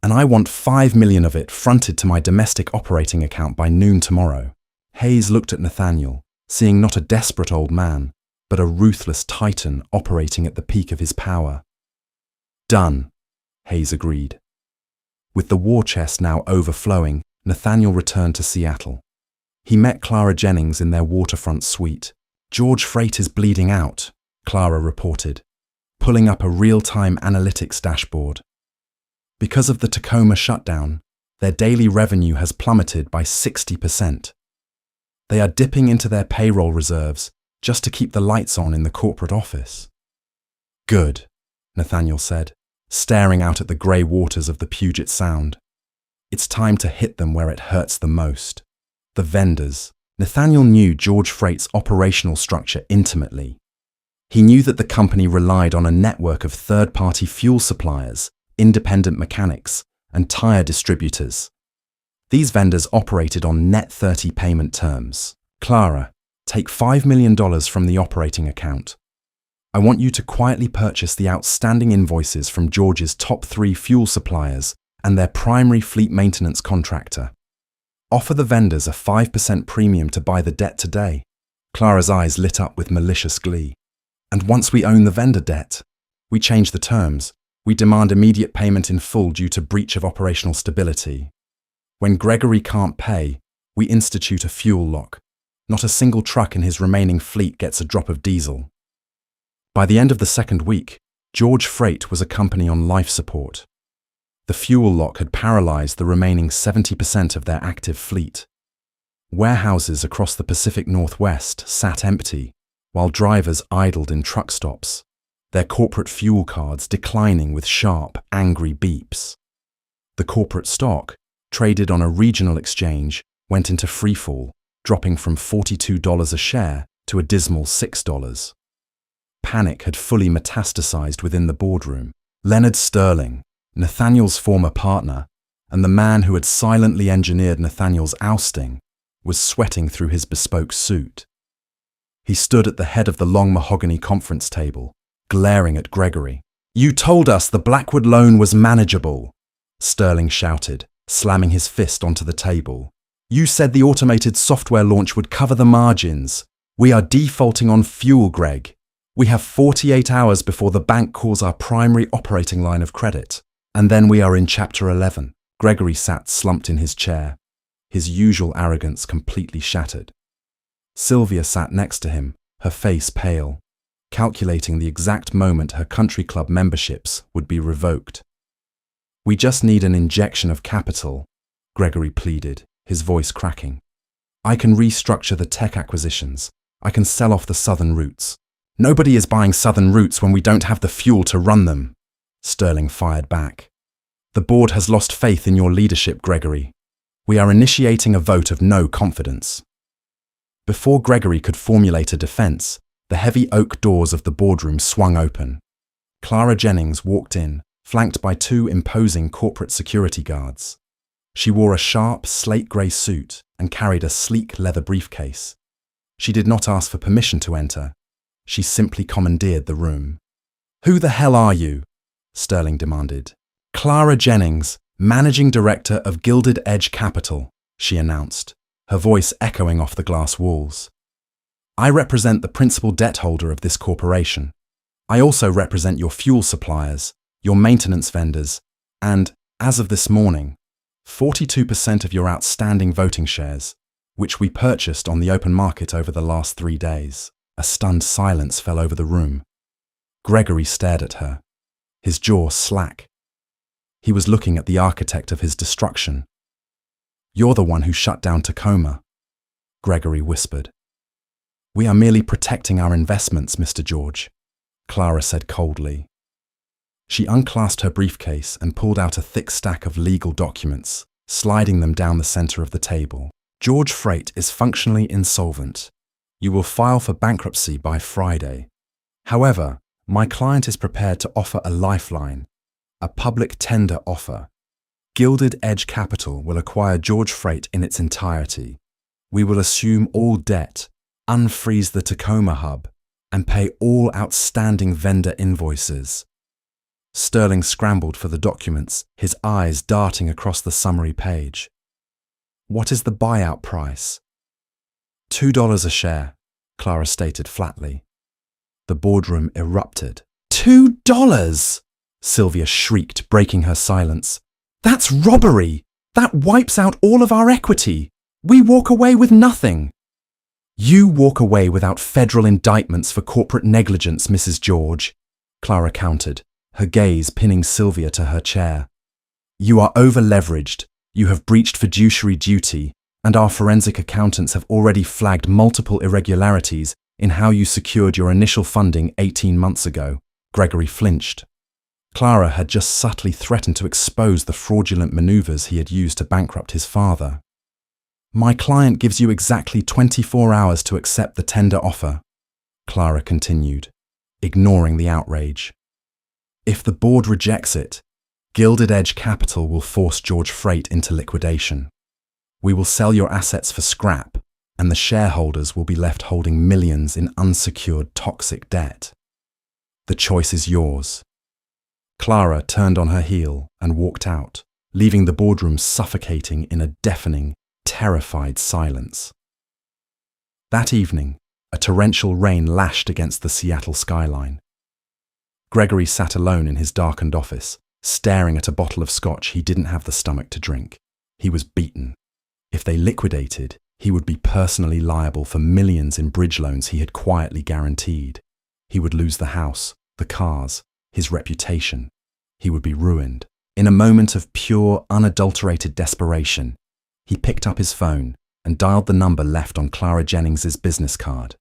"And I want $5 million of it fronted to my domestic operating account by noon tomorrow." Hayes looked at Nathaniel, seeing not a desperate old man, but a ruthless titan operating at the peak of his power. "Done," Hayes agreed. With the war chest now overflowing, Nathaniel returned to Seattle. He met Clara Jennings in their waterfront suite. "George Freight is bleeding out," Clara reported, pulling up a real-time analytics dashboard. Because of the Tacoma shutdown, their daily revenue has plummeted by 60%. They are dipping into their payroll reserves just to keep the lights on in the corporate office. "Good," Nathaniel said, staring out at the grey waters of the Puget Sound. "It's time to hit them where it hurts the most. The vendors." Nathaniel knew George Freight's operational structure intimately. He knew that the company relied on a network of third-party fuel suppliers, independent mechanics, and tire distributors. These vendors operated on net 30 payment terms. "Clara, take $5 million from the operating account. I want you to quietly purchase the outstanding invoices from George's top 3 fuel suppliers and their primary fleet maintenance contractor. Offer the vendors a 5% premium to buy the debt today." Clara's eyes lit up with malicious glee. "And once we own the vendor debt, we change the terms. We demand immediate payment in full due to breach of operational stability. When Gregory can't pay, we institute a fuel lock. Not a single truck in his remaining fleet gets a drop of diesel." By the end of the second week, George Freight was a company on life support. The fuel lock had paralyzed the remaining 70% of their active fleet. Warehouses across the Pacific Northwest sat empty, while drivers idled in truck stops, their corporate fuel cards declining with sharp, angry beeps. The corporate stock, traded on a regional exchange, went into freefall, dropping from $42 a share to a dismal $6. Panic had fully metastasized within the boardroom. Leonard Sterling, Nathaniel's former partner, and the man who had silently engineered Nathaniel's ousting, was sweating through his bespoke suit. He stood at the head of the long mahogany conference table, glaring at Gregory. "You told us the Blackwood loan was manageable," Sterling shouted, slamming his fist onto the table. "You said the automated software launch would cover the margins. We are defaulting on fuel, Greg. We have 48 hours before the bank calls our primary operating line of credit. And then we are in Chapter 11. Gregory sat slumped in his chair, his usual arrogance completely shattered. Sylvia sat next to him, her face pale, calculating the exact moment her country club memberships would be revoked. "We just need an injection of capital," Gregory pleaded, his voice cracking. "I can restructure the tech acquisitions. I can sell off the southern routes." "Nobody is buying southern routes when we don't have the fuel to run them," Sterling fired back. "The board has lost faith in your leadership, Gregory. We are initiating a vote of no confidence." Before Gregory could formulate a defense, the heavy oak doors of the boardroom swung open. Clara Jennings walked in, flanked by 2 imposing corporate security guards. She wore a sharp, slate-grey suit and carried a sleek leather briefcase. She did not ask for permission to enter. She simply commandeered the room. "Who the hell are you?" Sterling demanded. "Clara Jennings, Managing Director of Gilded Edge Capital," she announced, her voice echoing off the glass walls. "I represent the principal debt holder of this corporation. I also represent your fuel suppliers, your maintenance vendors, and, as of this morning, 42% of your outstanding voting shares, which we purchased on the open market over the last 3 days." A stunned silence fell over the room. Gregory stared at her, his jaw slack. He was looking at the architect of his destruction. "You're the one who shut down Tacoma," Gregory whispered. "We are merely protecting our investments, Mr. George," Clara said coldly. She unclasped her briefcase and pulled out a thick stack of legal documents, sliding them down the center of the table. "George Freight is functionally insolvent. You will file for bankruptcy by Friday. However, my client is prepared to offer a lifeline, a public tender offer. Gilded Edge Capital will acquire George Freight in its entirety. We will assume all debt, unfreeze the Tacoma hub, and pay all outstanding vendor invoices." Sterling scrambled for the documents, his eyes darting across the summary page. "What is the buyout price?" $2 a share, Clara stated flatly. The boardroom erupted. $2? Sylvia shrieked, breaking her silence. "That's robbery! That wipes out all of our equity! We walk away with nothing!" "You walk away without federal indictments for corporate negligence, Mrs. George," Clara countered, her gaze pinning Sylvia to her chair. "You are over-leveraged, you have breached fiduciary duty, and our forensic accountants have already flagged multiple irregularities in how you secured your initial funding 18 months ago." Gregory flinched. Clara had just subtly threatened to expose the fraudulent maneuvers he had used to bankrupt his father. "My client gives you exactly 24 hours to accept the tender offer," Clara continued, ignoring the outrage. "If the board rejects it, Gilded Edge Capital will force George Freight into liquidation. We will sell your assets for scrap, and the shareholders will be left holding millions in unsecured toxic debt. The choice is yours." Clara turned on her heel and walked out, leaving the boardroom suffocating in a deafening, terrified silence. That evening, a torrential rain lashed against the Seattle skyline. Gregory sat alone in his darkened office, staring at a bottle of scotch he didn't have the stomach to drink. He was beaten. If they liquidated, he would be personally liable for millions in bridge loans he had quietly guaranteed. He would lose the house, the cars, his reputation. He would be ruined. In a moment of pure, unadulterated desperation, he picked up his phone and dialed the number left on Clara Jennings's business card.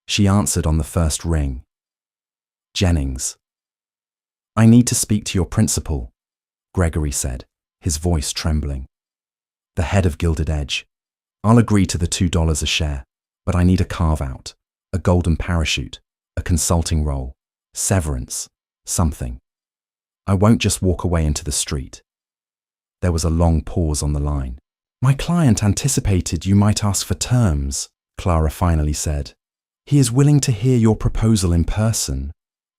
She answered on the first ring. "Jennings." "I need to speak to your principal," Gregory said, his voice trembling. "The head of Gilded Edge. I'll agree to the $2 a share, but I need a carve-out, a golden parachute, a consulting role, severance, something. I won't just walk away into the street." There was a long pause on the line. "My client anticipated you might ask for terms," Clara finally said. "He is willing to hear your proposal in person.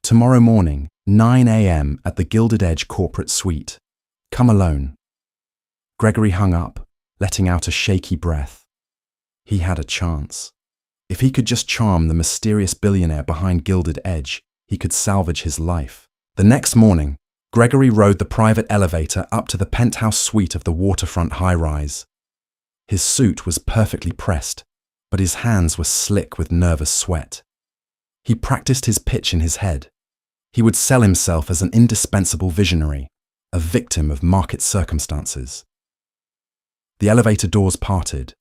Tomorrow morning, 9 a.m. at the Gilded Edge corporate suite. Come alone." Gregory hung up, letting out a shaky breath. He had a chance. If he could just charm the mysterious billionaire behind Gilded Edge, he could salvage his life. The next morning, Gregory rode the private elevator up to the penthouse suite of the waterfront high-rise. His suit was perfectly pressed, but his hands were slick with nervous sweat. He practiced his pitch in his head. He would sell himself as an indispensable visionary, a victim of market circumstances. The elevator doors parted.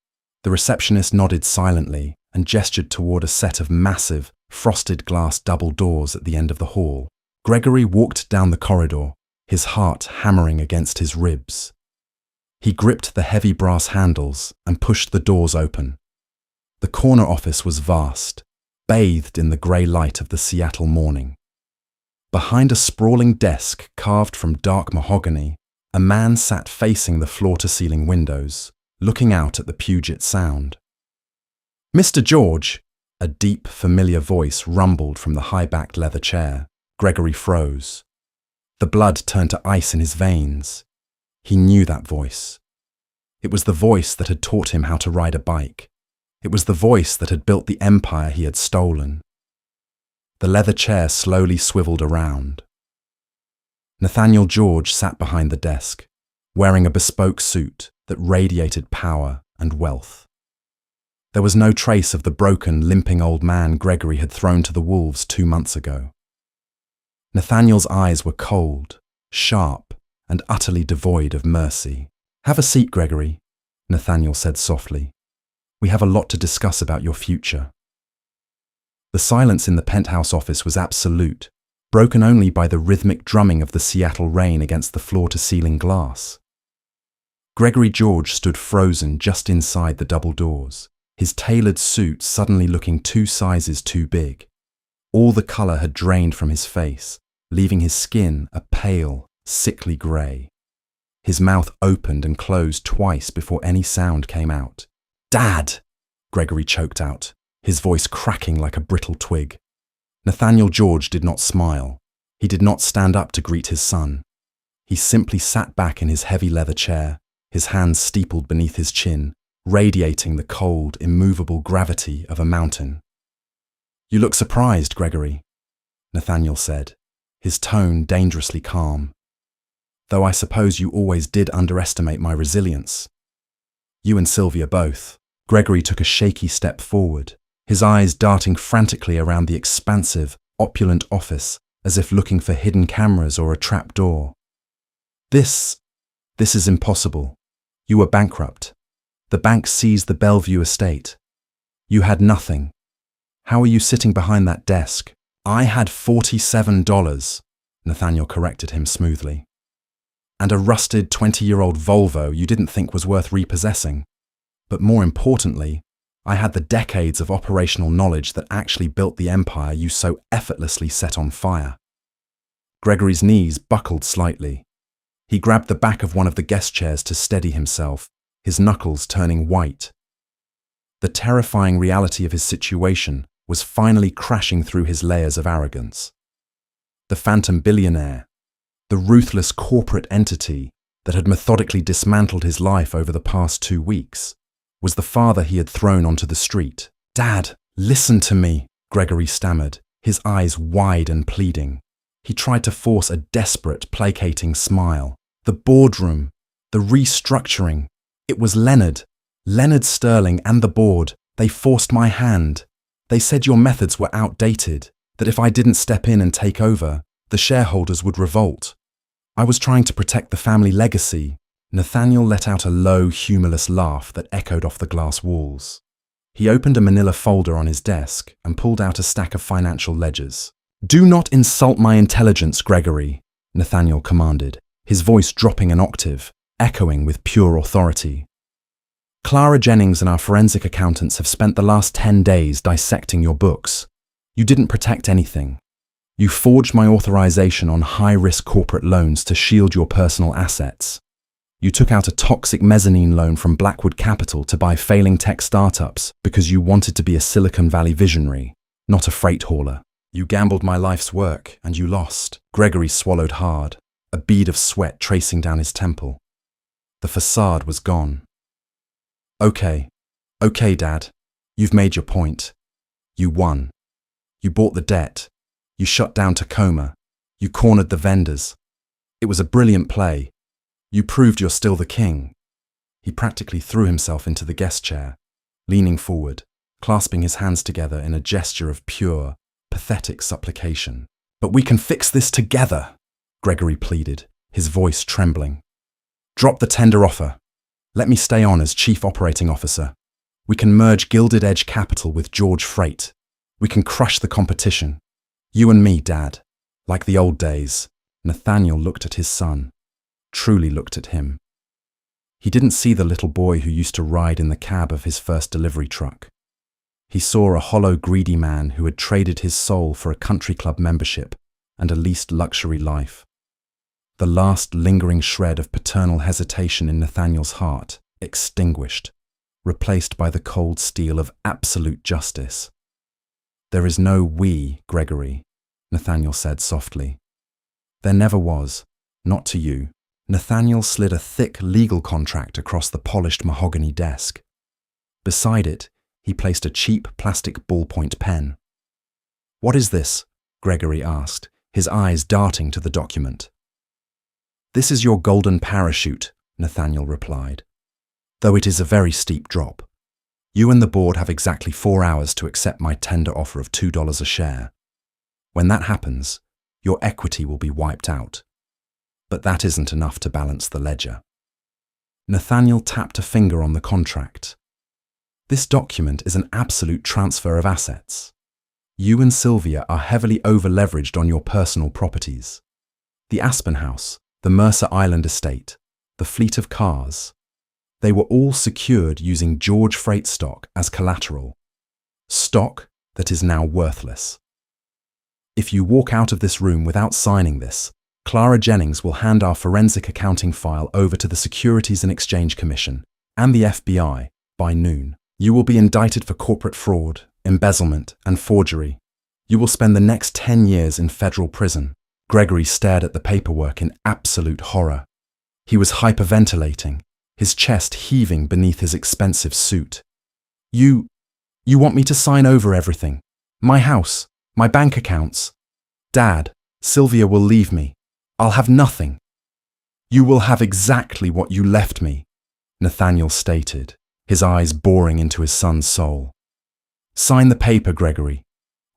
The receptionist nodded silently and gestured toward a set of massive, frosted glass double doors at the end of the hall. Gregory walked down the corridor, his heart hammering against his ribs. He gripped the heavy brass handles and pushed the doors open. The corner office was vast, bathed in the grey light of the Seattle morning. Behind a sprawling desk carved from dark mahogany, a man sat facing the floor-to-ceiling windows, looking out at the Puget Sound. "Mr. George," a deep, familiar voice rumbled from the high-backed leather chair. Gregory froze. The blood turned to ice in his veins. He knew that voice. It was the voice that had taught him how to ride a bike. It was the voice that had built the empire he had stolen. The leather chair slowly swiveled around. Nathaniel George sat behind the desk, wearing a bespoke suit that radiated power and wealth. There was no trace of the broken, limping old man Gregory had thrown to the wolves 2 months ago. Nathaniel's eyes were cold, sharp, and utterly devoid of mercy. "Have a seat, Gregory," Nathaniel said softly. "We have a lot to discuss about your future." The silence in the penthouse office was absolute, broken only by the rhythmic drumming of the Seattle rain against the floor-to-ceiling glass. Gregory George stood frozen just inside the double doors, his tailored suit suddenly looking 2 sizes too big. All the colour had drained from his face, leaving his skin a pale, sickly grey. His mouth opened and closed twice before any sound came out. "Dad!" Gregory choked out, his voice cracking like a brittle twig. Nathaniel George did not smile. He did not stand up to greet his son. He simply sat back in his heavy leather chair, his hands steepled beneath his chin, radiating the cold, immovable gravity of a mountain. "You look surprised, Gregory," Nathaniel said, his tone dangerously calm. "Though I suppose you always did underestimate my resilience. You and Sylvia both." Gregory took a shaky step forward, his eyes darting frantically around the expansive, opulent office as if looking for hidden cameras or a trap door. This is impossible. You were bankrupt. The bank seized the Bellevue estate. You had nothing. How are you sitting behind that desk?" "I had $47, Nathaniel corrected him smoothly. "And a rusted 20-year-old Volvo you didn't think was worth repossessing. But more importantly, I had the decades of operational knowledge that actually built the empire you so effortlessly set on fire." Gregory's knees buckled slightly. He grabbed the back of one of the guest chairs to steady himself, his knuckles turning white. The terrifying reality of his situation was finally crashing through his layers of arrogance. The phantom billionaire, the ruthless corporate entity that had methodically dismantled his life over the past 2 weeks, was the father he had thrown onto the street. "Dad, listen to me," Gregory stammered, his eyes wide and pleading. He tried to force a desperate, placating smile. "The boardroom, the restructuring. It was Leonard Sterling and the board. They forced my hand. They said your methods were outdated, that if I didn't step in and take over, the shareholders would revolt. I was trying to protect the family legacy." Nathaniel let out a low, humorless laugh that echoed off the glass walls. He opened a manila folder on his desk and pulled out a stack of financial ledgers. "Do not insult my intelligence, Gregory," Nathaniel commanded, his voice dropping an octave, echoing with pure authority. "Clara Jennings and our forensic accountants have spent the last 10 days dissecting your books. You didn't protect anything. You forged my authorization on high-risk corporate loans to shield your personal assets. You took out a toxic mezzanine loan from Blackwood Capital to buy failing tech startups because you wanted to be a Silicon Valley visionary, not a freight hauler. You gambled my life's work, and you lost." Gregory swallowed hard, a bead of sweat tracing down his temple. The facade was gone. Okay, Dad. You've made your point. You won. You bought the debt. You shut down Tacoma. You cornered the vendors. It was a brilliant play. You proved you're still the king." He practically threw himself into the guest chair, leaning forward, clasping his hands together in a gesture of pure, pathetic supplication. "But we can fix this together," Gregory pleaded, his voice trembling. "Drop the tender offer. Let me stay on as Chief Operating Officer. We can merge Gilded Edge Capital with George Freight. We can crush the competition. You and me, Dad. Like the old days." Nathaniel looked at his son, truly looked at him. He didn't see the little boy who used to ride in the cab of his first delivery truck. He saw a hollow, greedy man who had traded his soul for a country club membership and a leased luxury life. The last lingering shred of paternal hesitation in Nathaniel's heart extinguished, replaced by the cold steel of absolute justice. "There is no we, Gregory," Nathaniel said softly. "There never was, not to you. Nathaniel slid a thick legal contract across the polished mahogany desk. Beside it, he placed a cheap plastic ballpoint pen. "What is this?" Gregory asked, his eyes darting to the document. "This is your golden parachute," Nathaniel replied, "though it is a very steep drop. You and the board have exactly 4 hours to accept my tender offer of $2 a share. When that happens, your equity will be wiped out. But that isn't enough to balance the ledger." Nathaniel tapped a finger on the contract. "This document is an absolute transfer of assets. You and Sylvia are heavily over-leveraged on your personal properties. The Aspen House, the Mercer Island estate, the fleet of cars. They were all secured using George Freight stock as collateral. Stock that is now worthless. If you walk out of this room without signing this, Clara Jennings will hand our forensic accounting file over to the Securities and Exchange Commission and the FBI by noon. You will be indicted for corporate fraud, embezzlement, and forgery. You will spend the next 10 years in federal prison." Gregory stared at the paperwork in absolute horror. He was hyperventilating, his chest heaving beneath his expensive suit. You want me to sign over everything? My house, my bank accounts? Dad, Sylvia will leave me. I'll have nothing." "You will have exactly what you left me," Nathaniel stated, his eyes boring into his son's soul. "Sign the paper, Gregory,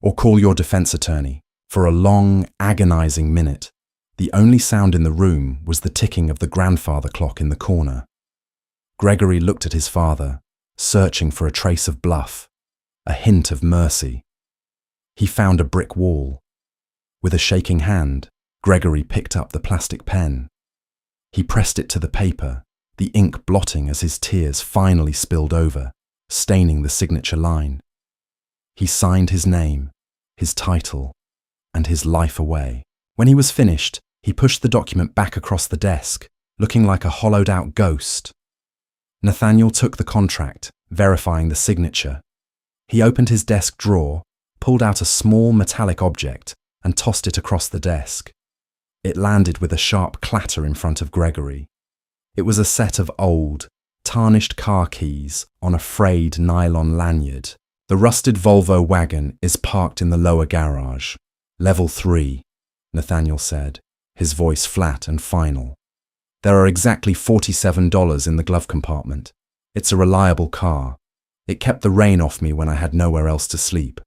or call your defense attorney." For a long, agonizing minute, the only sound in the room was the ticking of the grandfather clock in the corner. Gregory looked at his father, searching for a trace of bluff, a hint of mercy. He found a brick wall. With a shaking hand, Gregory picked up the plastic pen. He pressed it to the paper, the ink blotting as his tears finally spilled over, staining the signature line. He signed his name, his title, and his life away. When he was finished, he pushed the document back across the desk, looking like a hollowed-out ghost. Nathaniel took the contract, verifying the signature. He opened his desk drawer, pulled out a small metallic object, and tossed it across the desk. It landed with a sharp clatter in front of Gregory. It was a set of old, tarnished car keys on a frayed nylon lanyard. "The rusted Volvo wagon is parked in the lower garage. Level 3, Nathaniel said, his voice flat and final. "There are exactly $47 in the glove compartment. It's a reliable car. It kept the rain off me when I had nowhere else to sleep.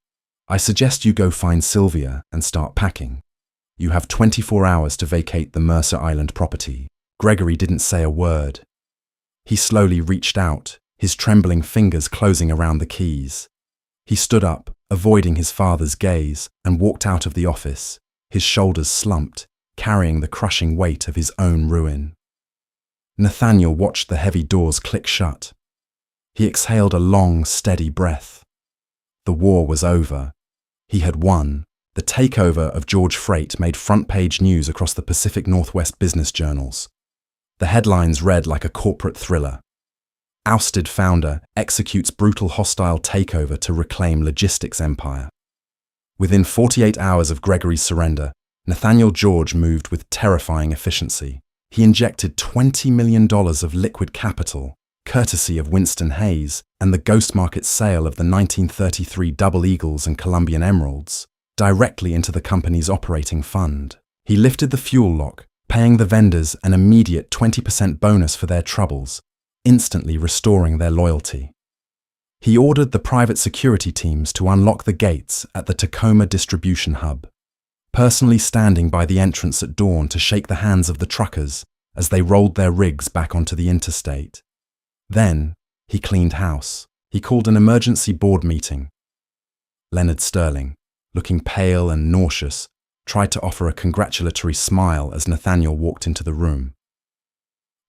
I suggest you go find Sylvia and start packing. You have 24 hours to vacate the Mercer Island property." Gregory didn't say a word. He slowly reached out, his trembling fingers closing around the keys. He stood up, avoiding his father's gaze, and walked out of the office, his shoulders slumped, carrying the crushing weight of his own ruin. Nathaniel watched the heavy doors click shut. He exhaled a long, steady breath. The war was over. He had won. The takeover of George Freight made front-page news across the Pacific Northwest business journals. The headlines read like a corporate thriller. Ousted founder executes brutal hostile takeover to reclaim logistics empire. Within 48 hours of Gregory's surrender, Nathaniel George moved with terrifying efficiency. He injected $20 million of liquid capital, courtesy of Winston Hayes and the ghost market sale of the 1933 Double Eagles and Columbian Emeralds, directly into the company's operating fund. He lifted the fuel lock, paying the vendors an immediate 20% bonus for their troubles, instantly restoring their loyalty. He ordered the private security teams to unlock the gates at the Tacoma distribution hub, personally standing by the entrance at dawn to shake the hands of the truckers as they rolled their rigs back onto the interstate. Then, he cleaned house. He called an emergency board meeting. Leonard Sterling, looking pale and nauseous, tried to offer a congratulatory smile as Nathaniel walked into the room.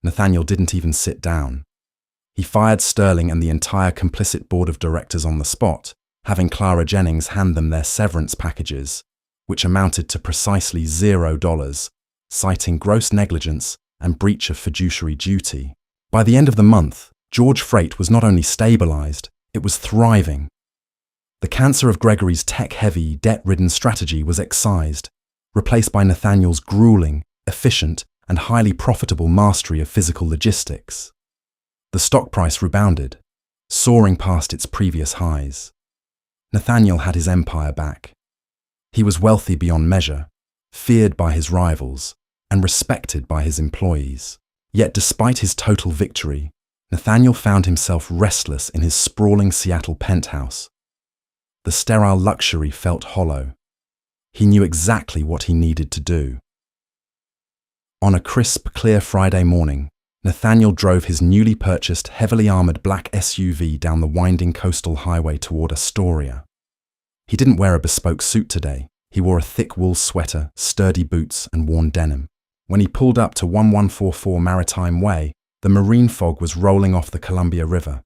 Nathaniel didn't even sit down. He fired Sterling and the entire complicit board of directors on the spot, having Clara Jennings hand them their severance packages, which amounted to precisely $0, citing gross negligence and breach of fiduciary duty. By the end of the month, George Freight was not only stabilized, it was thriving. The cancer of Gregory's tech-heavy, debt-ridden strategy was excised, replaced by Nathaniel's grueling, efficient, and highly profitable mastery of physical logistics. The stock price rebounded, soaring past its previous highs. Nathaniel had his empire back. He was wealthy beyond measure, feared by his rivals, and respected by his employees. Yet despite his total victory, Nathaniel found himself restless in his sprawling Seattle penthouse. The sterile luxury felt hollow. He knew exactly what he needed to do. On a crisp, clear Friday morning, Nathaniel drove his newly purchased, heavily armored black SUV down the winding coastal highway toward Astoria. He didn't wear a bespoke suit today. He wore a thick wool sweater, sturdy boots, and worn denim. When he pulled up to 1144 Maritime Way, the marine fog was rolling off the Columbia River.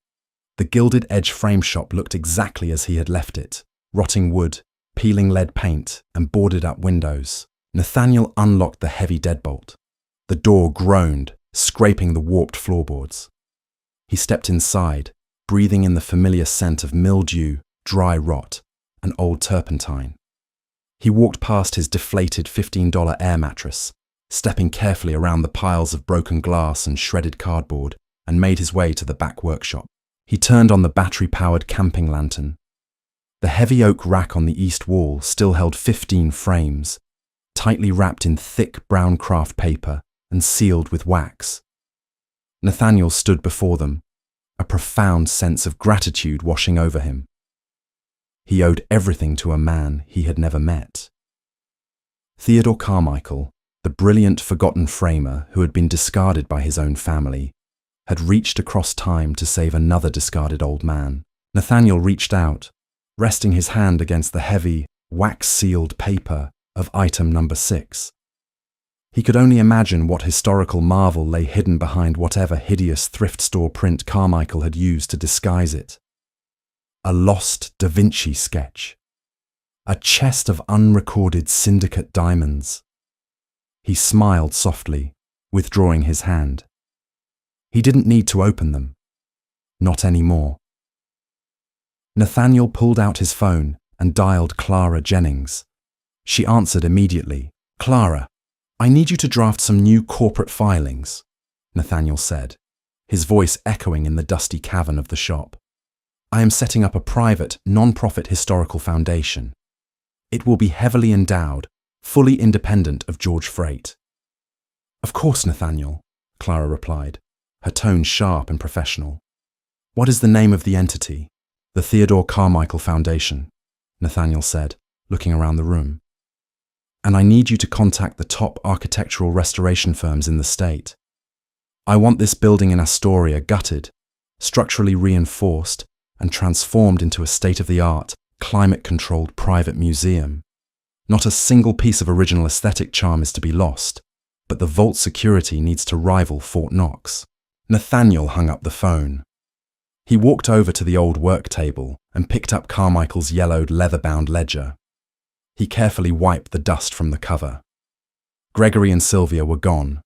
The Gilded Edge frame shop looked exactly as he had left it: rotting wood, peeling lead paint, and boarded-up windows. Nathaniel unlocked the heavy deadbolt. The door groaned, scraping the warped floorboards. He stepped inside, breathing in the familiar scent of mildew, dry rot, and old turpentine. He walked past his deflated $15 air mattress, stepping carefully around the piles of broken glass and shredded cardboard, and made his way to the back workshop. He turned on the battery-powered camping lantern. The heavy oak rack on the east wall still held 15 frames, tightly wrapped in thick brown craft paper and sealed with wax. Nathaniel stood before them, a profound sense of gratitude washing over him. He owed everything to a man he had never met. Theodore Carmichael, the brilliant, forgotten framer who had been discarded by his own family, had reached across time to save another discarded old man. Nathaniel reached out, resting his hand against the heavy, wax-sealed paper of item number 6. He could only imagine what historical marvel lay hidden behind whatever hideous thrift store print Carmichael had used to disguise it. A lost Da Vinci sketch. A chest of unrecorded syndicate diamonds. He smiled softly, withdrawing his hand. He didn't need to open them. Not anymore. Nathaniel pulled out his phone and dialed Clara Jennings. She answered immediately. "Clara, I need you to draft some new corporate filings," Nathaniel said, his voice echoing in the dusty cavern of the shop. "I am setting up a private, non-profit historical foundation. It will be heavily endowed, fully independent of George Freight." "Of course, Nathaniel," Clara replied, her tone sharp and professional. "What is the name of the entity?" "The Theodore Carmichael Foundation," Nathaniel said, looking around the room. "And I need you to contact the top architectural restoration firms in the state. I want this building in Astoria gutted, structurally reinforced, and transformed into a state-of-the-art, climate-controlled private museum. Not a single piece of original aesthetic charm is to be lost, but the vault security needs to rival Fort Knox." Nathaniel hung up the phone. He walked over to the old work table and picked up Carmichael's yellowed leather-bound ledger. He carefully wiped the dust from the cover. Gregory and Sylvia were gone,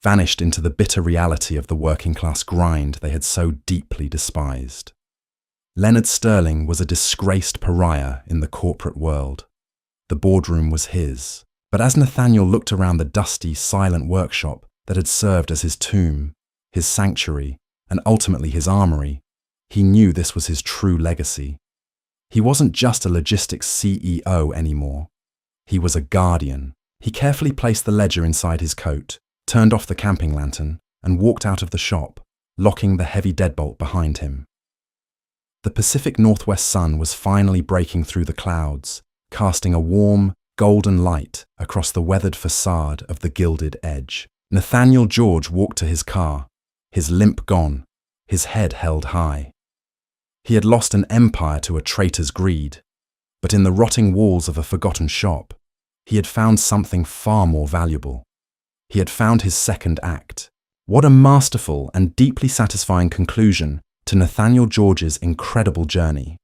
vanished into the bitter reality of the working-class grind they had so deeply despised. Leonard Sterling was a disgraced pariah in the corporate world. The boardroom was his. But as Nathaniel looked around the dusty, silent workshop that had served as his tomb, his sanctuary, and ultimately his armory, he knew this was his true legacy. He wasn't just a logistics CEO anymore. He was a guardian. He carefully placed the ledger inside his coat, turned off the camping lantern, and walked out of the shop, locking the heavy deadbolt behind him. The Pacific Northwest sun was finally breaking through the clouds, casting a warm, golden light across the weathered facade of the Gilded Edge. Nathaniel George walked to his car, his limp gone, his head held high. He had lost an empire to a traitor's greed, but in the rotting walls of a forgotten shop, he had found something far more valuable. He had found his second act. What a masterful and deeply satisfying conclusion to Nathaniel George's incredible journey.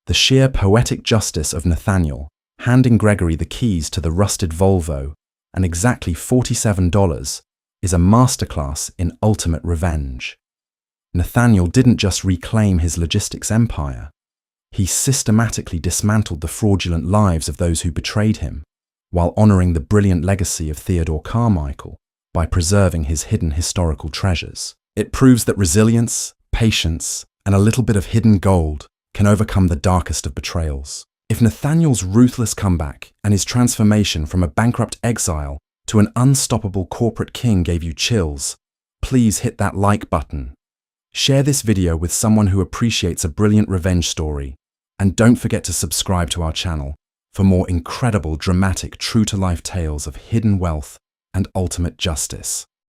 The sheer poetic justice of Nathaniel, handing Gregory the keys to the rusted Volvo and exactly $47, is a masterclass in ultimate revenge. Nathaniel didn't just reclaim his logistics empire. He systematically dismantled the fraudulent lives of those who betrayed him, while honoring the brilliant legacy of Theodore Carmichael, by preserving his hidden historical treasures. It proves that resilience, patience, and a little bit of hidden gold can overcome the darkest of betrayals. If Nathaniel's ruthless comeback and his transformation from a bankrupt exile to an unstoppable corporate king gave you chills, please hit that like button. Share this video with someone who appreciates a brilliant revenge story, and don't forget to subscribe to our channel for more incredible, dramatic, true-to-life tales of hidden wealth and ultimate justice.